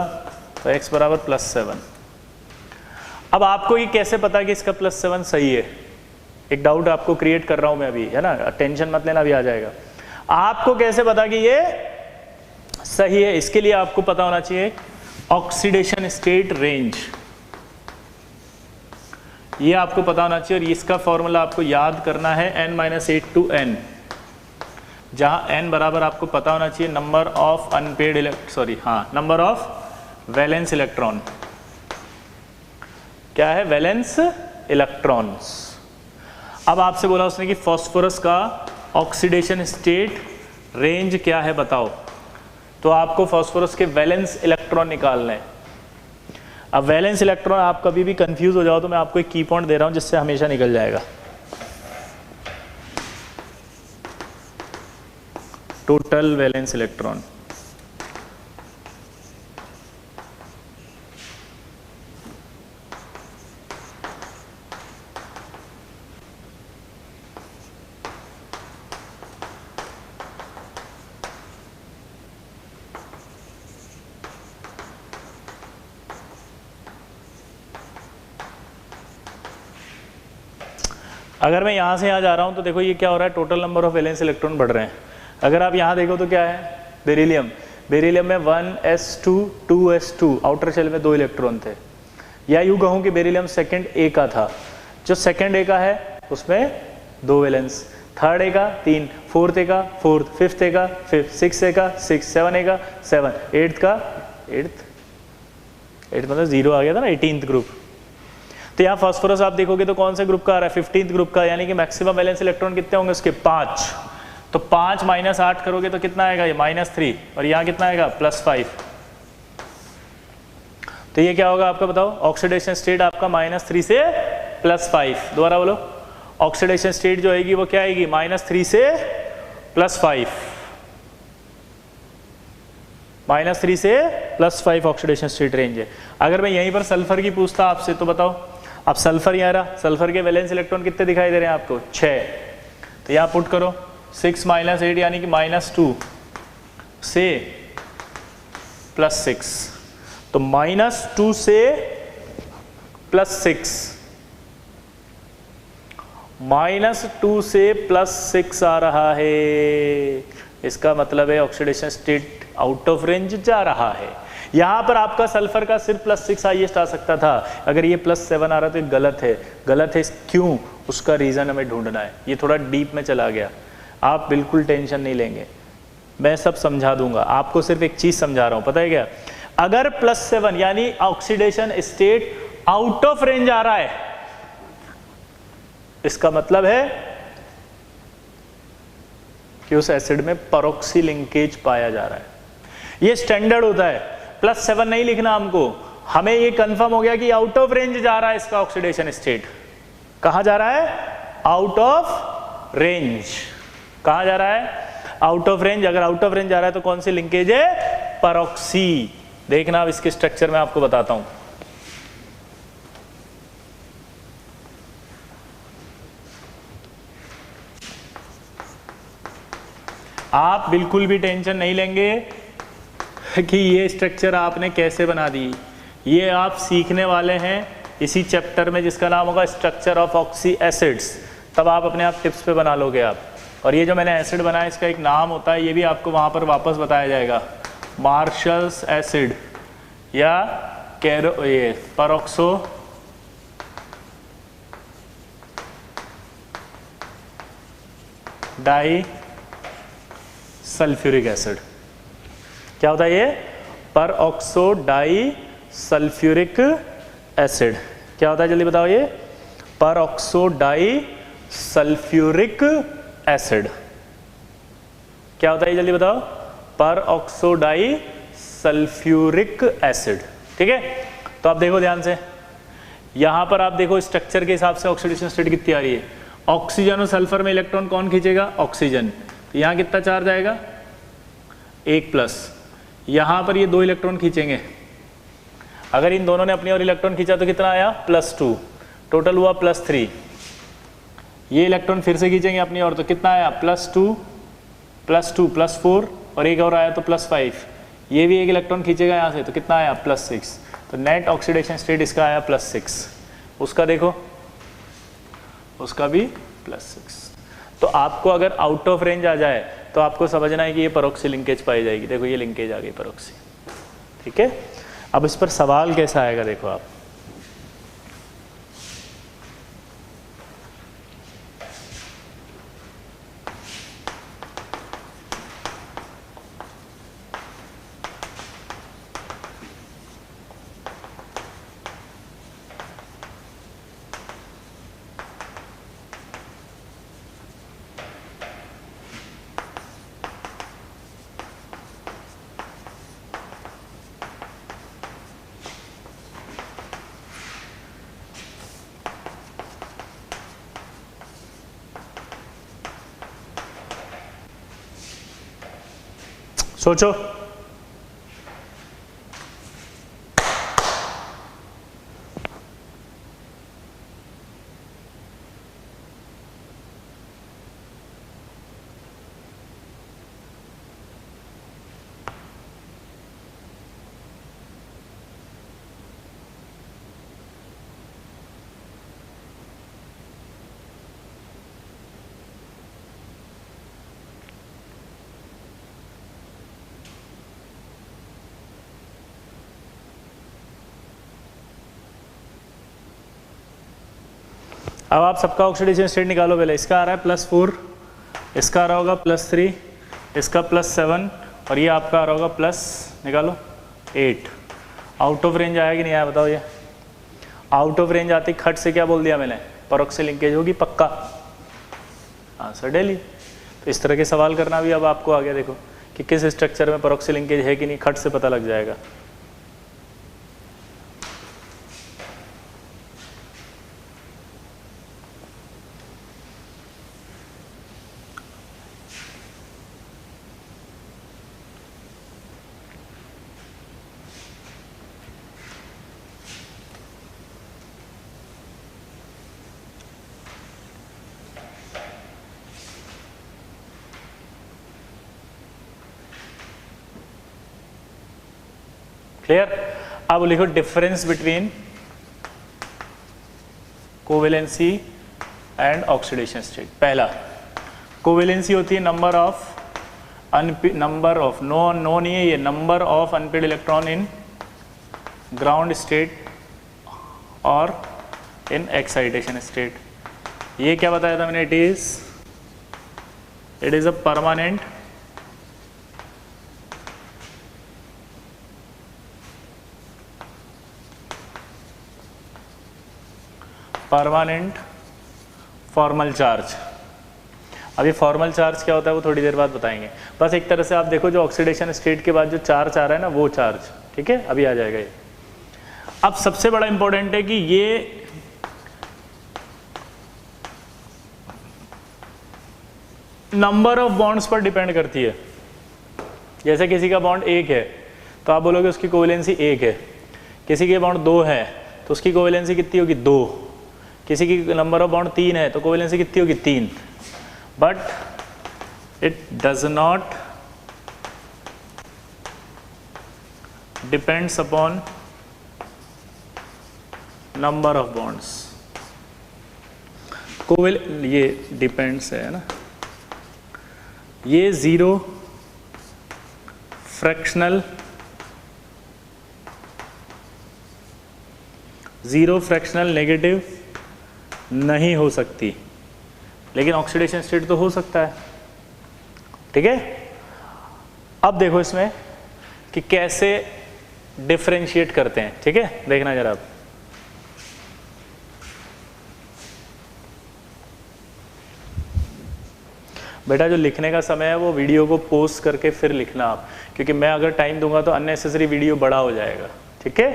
तो x बराबर +7। अब आपको ये कैसे पता कि इसका +7 सही है? एक डाउट आपको क्रिएट कर रहा हूं मैं अभी, है ना, टेंशन मत लेना, अभी आ जाएगा। आपको कैसे पता कि ये सही है? इसके लिए आपको पता होना चाहिए ऑक्सीडेशन स्टेट रेंज। ये आपको पता होना चाहिए और इसका फॉर्मूला आपको याद करना है n-8 to n, जहां n बराबर आपको पता होना चाहिए number of unpaired number of valence electron. क्या है? Valence electrons. अब आपसे बोला उसने कि फास्फोरस का ऑक्सीडेशन स्टेट रेंज क्या है बताओ, तो आपको फास्फोरस के वैलेंस इलेक्ट्रॉन निकालने हैं। अब वैलेंस इलेक्ट्रॉन आप कभी भी कंफ्यूज हो जाओ तो मैं आपको एक की पॉइंट दे रहा हूं जिससे हमेशा निकल जाएगा। Total valence electron. अगर मैं यहाँ से यहाँ जा रहा हूँ तो देखो ये क्या हो रहा है, total number of valence electron बढ़ रहे हैं। अगर आप यहाँ देखो तो क्या है? बेरिलियम। बेरिलियम में 1s2 2s2, आउटर शेल में 2 इलेक्ट्रॉन थे। या यूँ कहूँ कि बेरिलियम सेकंड ए का था, जो सेकंड ए का है उसमें 2 वैलेंस, थर्ड ए का 3, फोर्थ ए का 4, फिफ्थ ए का 5, सिक्स ए का 6, 7 ए का 7, एट्थ का 8 मतलब 0 आ गया था ना, 18th ग्रुप। तो यहाँ फास्फोरस आप देखोगे तो कौन से ग्रुप का आ रहा है? 15th ग्रुप का, यानी कि मैक्सिमम वैलेंस इलेक्ट्रॉन कितने होंगे उसके? 5। तो 5 - 8 करोगे तो कितना आएगा? ये -3, और यहाँ कितना आएगा? +5। तो ये क्या होगा आपका बताओ? ऑक्सीडेशन स्टेट आपका -3 से +5। दोबारा बोलो, ऑक्सीडेशन स्टेट जो आएगी वो क्या आएगी? -3 से +5। -3 से +5 ऑक्सीडेशन स्टेट रेंज है। अगर मैं यहीं पर सल्फर की पूछता आपसे तो बताओ, अब सल्फर यहाँ रहा, सल्फर के वैलेंस इलेक्ट्रॉन कितने दिखाई दे रहे हैं आपको? 6। तो यहाँ पुट करो 6 - 8 यानी कि -2 से +6, तो -2 से +6, -2 से +6 आ रहा है। इसका मतलब है oxidation state out of range जा रहा है। यहाँ पर आपका सल्फर का सिर्फ +6 हाईएस्ट आ सकता था, अगर ये +7 आ रहा तो गलत है। गलत है क्यों? उसका रीज़न हमें ढूंढना है। ये थोड़ा डीप में चला गया, आप बिल्कुल टेंशन नहीं लेंगे, मैं सब समझा दूंगा। आपको सिर्फ एक चीज़ समझा रहा हूँ, पता है क्या? अगर +7 यानी oxidation state out of range आ रहा है, इसका मतलब है कि उस एसिड में परऑक्सी लिंकेज पाया जा रहा है। ये स्टैंडर्ड होता है, +7 नहीं लिखना हमको, हमें ये कंफर्म हो गया कि आउट ऑफ रेंज जा रहा है इसका ऑक्सीडेशन स्टेट। कहाँ जा रहा है? Out of range. कहाँ जा रहा है? Out of range. अगर आउट ऑफ रेंज जा रहा है तो कौन सी लिंकेज है? परऑक्सी। देखना अब इसके स्ट्रक्चर में आपको बताता हूं। आप बिल्कुल भी टेंशन नहीं लेंगे कि ये स्ट्रक्चर आपने कैसे बना दी, ये आप सीखने वाले हैं इसी चैप्टर में जिसका नाम होगा स्ट्रक्चर ऑफ ऑक्सी एसिड्स। तब आप अपने आप टिप्स पे बना लोगे आप। और ये जो मैंने एसिड बनाया इसका एक नाम होता है, ये भी आपको वहाँ पर वापस बताया जाएगा, मार्शल्स एसिड या ये परऑक्सो डाई सल्फ्यूरिक एसिड। क्या होता है ये? पर ऑक्सो डाई सल्फ्यूरिक एसिड। क्या होता है जल्दी बताओ ये? पर ऑक्सो डाई सल्फ्यूरिक एसिड। क्या होता है जल्दी बताओ? पर ऑक्सो डाई सल्फ्यूरिक एसिड। ठीक है, तो आप देखो ध्यान से, यहां पर आप देखो स्ट्रक्चर के हिसाब से ऑक्सीडेशन स्टेट कितनी आ रही है। ऑक्सीजन और सल्फर में इलेक्ट्रॉन कौन खींचेगा? ऑक्सीजन। तो यहां कितना चार्ज आएगा? 1+। यहां पर ये 2 इलेक्ट्रॉन खींचेंगे, अगर इन दोनों ने अपनी और इलेक्ट्रॉन खींचा तो कितना आया? +2, टोटल हुआ +3। ये इलेक्ट्रॉन फिर से खींचेंगे अपनी और, तो कितना आया? +2 +2 +4 और एक और आया तो +5। ये भी एक इलेक्ट्रॉन खींचेगा यहाँ से, तो कितना आया? +6। तो नेट ऑक्सीडेशन स्टेट इसका आया +6। उसका देखो, उसका भी +6। तो आपको अगर आउट ऑफ रेंज आ जाए तो आपको समझना है कि ये परोक्सी लिंकेज पाई जाएगी। देखो ये लिंकेज आ गई परोक्सी। ठीक है, अब इस पर सवाल कैसा आएगा देखो आप। सोचो। अब आप सबका ऑक्सीडेशन स्टेट निकालो पहले। इसका आ रहा है +4, इसका आ रहा होगा +3, इसका +7 और ये आपका आ रहा होगा प्लस, निकालो 8। आउट ऑफ रेंज आया कि नहीं आया बताओ? ये आउट ऑफ रेंज आती खट से क्या बोल दिया मैंने? परोक्सी लिंकेज होगी पक्का। Answer daily. तो इस तरह के सवाल करना भी अब आपको आ गया देखो कि किस स्ट्रक्चर में परोक्सी लिंकेज है कि नहीं, खट से पता लग जाएगा। क्लियर? अब लिखो difference between covalency and oxidation state. पहला, कोवेलेंसी होती है नंबर ऑफ नो नहीं है ये, number of unpaired electron in ground state और इन एक्साइटेशन स्टेट। ये क्या बताया था मैंने? It is a permanent formal charge. अब ये फॉर्मल चार्ज क्या होता है वो थोड़ी देर बाद बताएंगे। बस एक तरह से आप देखो जो ऑक्सीडेशन स्टेट के बाद जो चार्ज आ रहा है ना, वो चार्ज, ठीक है, अभी आ जाएगा ये। अब सबसे बड़ा इंपॉर्टेंट है कि ये नंबर ऑफ बॉन्ड्स पर डिपेंड करती है। जैसे किसी का बॉन्ड 1 है तो आप बोलोगे उसकी कोवेलेंसी 1 है, किसी के बॉन्ड 2 है तो उसकी कोवेलेंसी कितनी होगी? 2। किसी की नंबर ऑफ बॉन्ड 3 है तो कोवेलेंसी कितनी होगी? 3। But it does not depends upon number of bonds. ये डिपेंड्स है ना, ये जीरो फ्रैक्शनल नेगेटिव नहीं हो सकती, लेकिन ऑक्सीडेशन स्टेट तो हो सकता है। ठीक है। अब देखो इसमें कि कैसे डिफरेंशिएट करते हैं, ठीक है, देखना जरा आप। बेटा जो लिखने का समय है वो वीडियो को पॉज करके फिर लिखना आप, क्योंकि मैं अगर टाइम दूंगा तो अननेसेसरी वीडियो बड़ा हो जाएगा, ठीक है।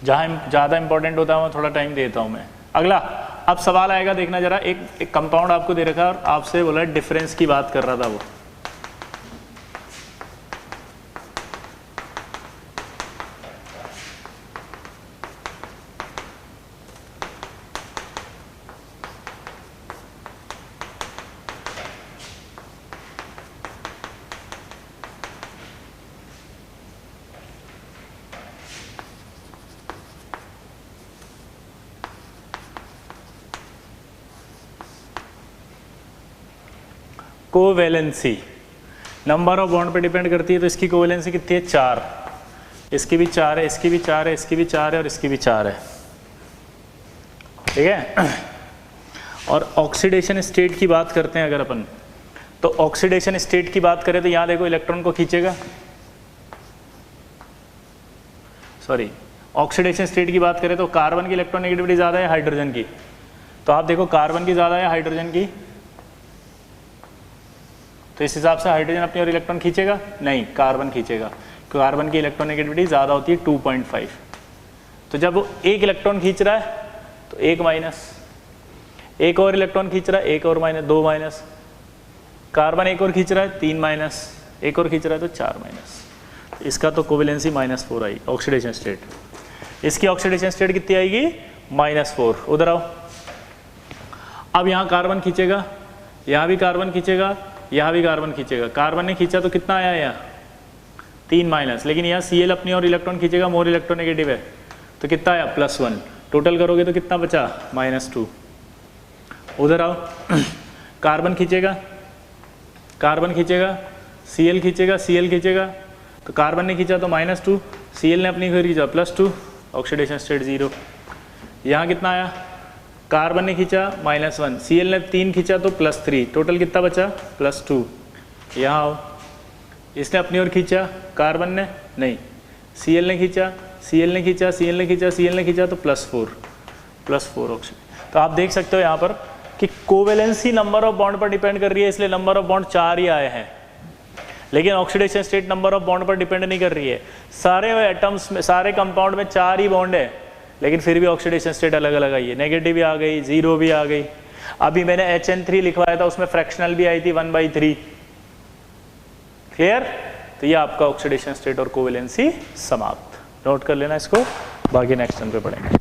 जहां ज्यादा इंपॉर्टेंट होता है वहां थोड़ा टाइम देता हूं मैं। अगला अब सवाल आएगा, देखना जरा। एक कंपाउंड आपको दे रखा है और आपसे बोला डिफरेंस की बात कर रहा था वो। कोवैलेंसी नंबर ऑफ बॉन्ड पे डिपेंड करती है, तो इसकी कोवैलेंसी कितनी है? 4। इसकी भी 4 है, इसकी भी 4 है, इसकी भी 4 है और इसकी भी 4 है, ठीक है। और ऑक्सीडेशन स्टेट की बात करते हैं अगर अपन, तो ऑक्सीडेशन स्टेट की बात करें तो यहाँ देखो इलेक्ट्रॉन को खींचेगा, सॉरी ऑक्सीडेशन स्टेट की बात करें तो कार्बन की इलेक्ट्रॉन नेगेटिविटी ज़्यादा है हाइड्रोजन की, तो आप देखो कार्बन की ज़्यादा है हाइड्रोजन की, तो इस हिसाब से हाइड्रोजन अपनी और इलेक्ट्रॉन खींचेगा नहीं, कार्बन खींचेगा। कार्बन की इलेक्ट्रॉन नेगेटिविटी ज़्यादा होती है 2.5, तो जब वो एक इलेक्ट्रॉन खींच रहा है तो एक माइनस, एक और इलेक्ट्रॉन खींच रहा है एक और माइनस, 2 माइनस, कार्बन एक और खींच रहा है 3 माइनस, एक और खींच रहा है तो 4 माइनस। इसका तो कोवैलेंसी -4 आई ऑक्सीडेशन स्टेट। इसकी ऑक्सीडेशन स्टेट कितनी आएगी? -4। उधर आओ, अब यहाँ कार्बन खींचेगा, यहाँ भी कार्बन खींचेगा, यहाँ भी कार्बन खींचेगा। कार्बन ने खींचा तो कितना आया यहाँ? 3 माइनस, लेकिन यहाँ Cl अपनी और इलेक्ट्रॉन खींचेगा, मोर इलेक्ट्रोनेगेटिव है, तो कितना आया? +1। टोटल करोगे तो कितना बचा? -2। उधर आओ, कार्बन खींचेगा, कार्बन खींचेगा, Cl खींचेगा, Cl खींचेगा, तो कार्बन ने खींचा तो -2, Cl ने अपनी फिर खींचा +2, ऑक्सीडेशन स्टेट 0। यहाँ कितना आया? कार्बन ने खींचा -1, Cl ने 3 खींचा तो +3, टोटल कितना बचा? +2। यहाँ आओ, इसने अपनी ओर खींचा, कार्बन ने नहीं, Cl ने खींचा, Cl ने खींचा, Cl ने खींचा, Cl ने खींचा तो +4 ऑक्सीजन। तो आप देख सकते हो यहाँ पर कि कोवैलेंसी नंबर ऑफ बॉन्ड पर डिपेंड कर रही है, इसलिए नंबर ऑफ बॉन्ड 4 ही आए हैं, लेकिन oxidation state number of bond पर डिपेंड नहीं कर रही है। सारे एटम्स में, सारे कंपाउंड में 4 ही बॉन्ड है, लेकिन फिर भी ऑक्सीडेशन स्टेट अलग अलग आई है। नेगेटिव भी आ गई, 0 भी आ गई। अभी मैंने HN3 लिखवाया था, उसमें फ्रैक्शनल भी आई थी 1/3। क्लियर? तो ये आपका ऑक्सीडेशन स्टेट और कोवैलेंसी समाप्त। नोट कर लेना इसको, बाकी नेक्स्ट टाइम पे पढ़ेंगे।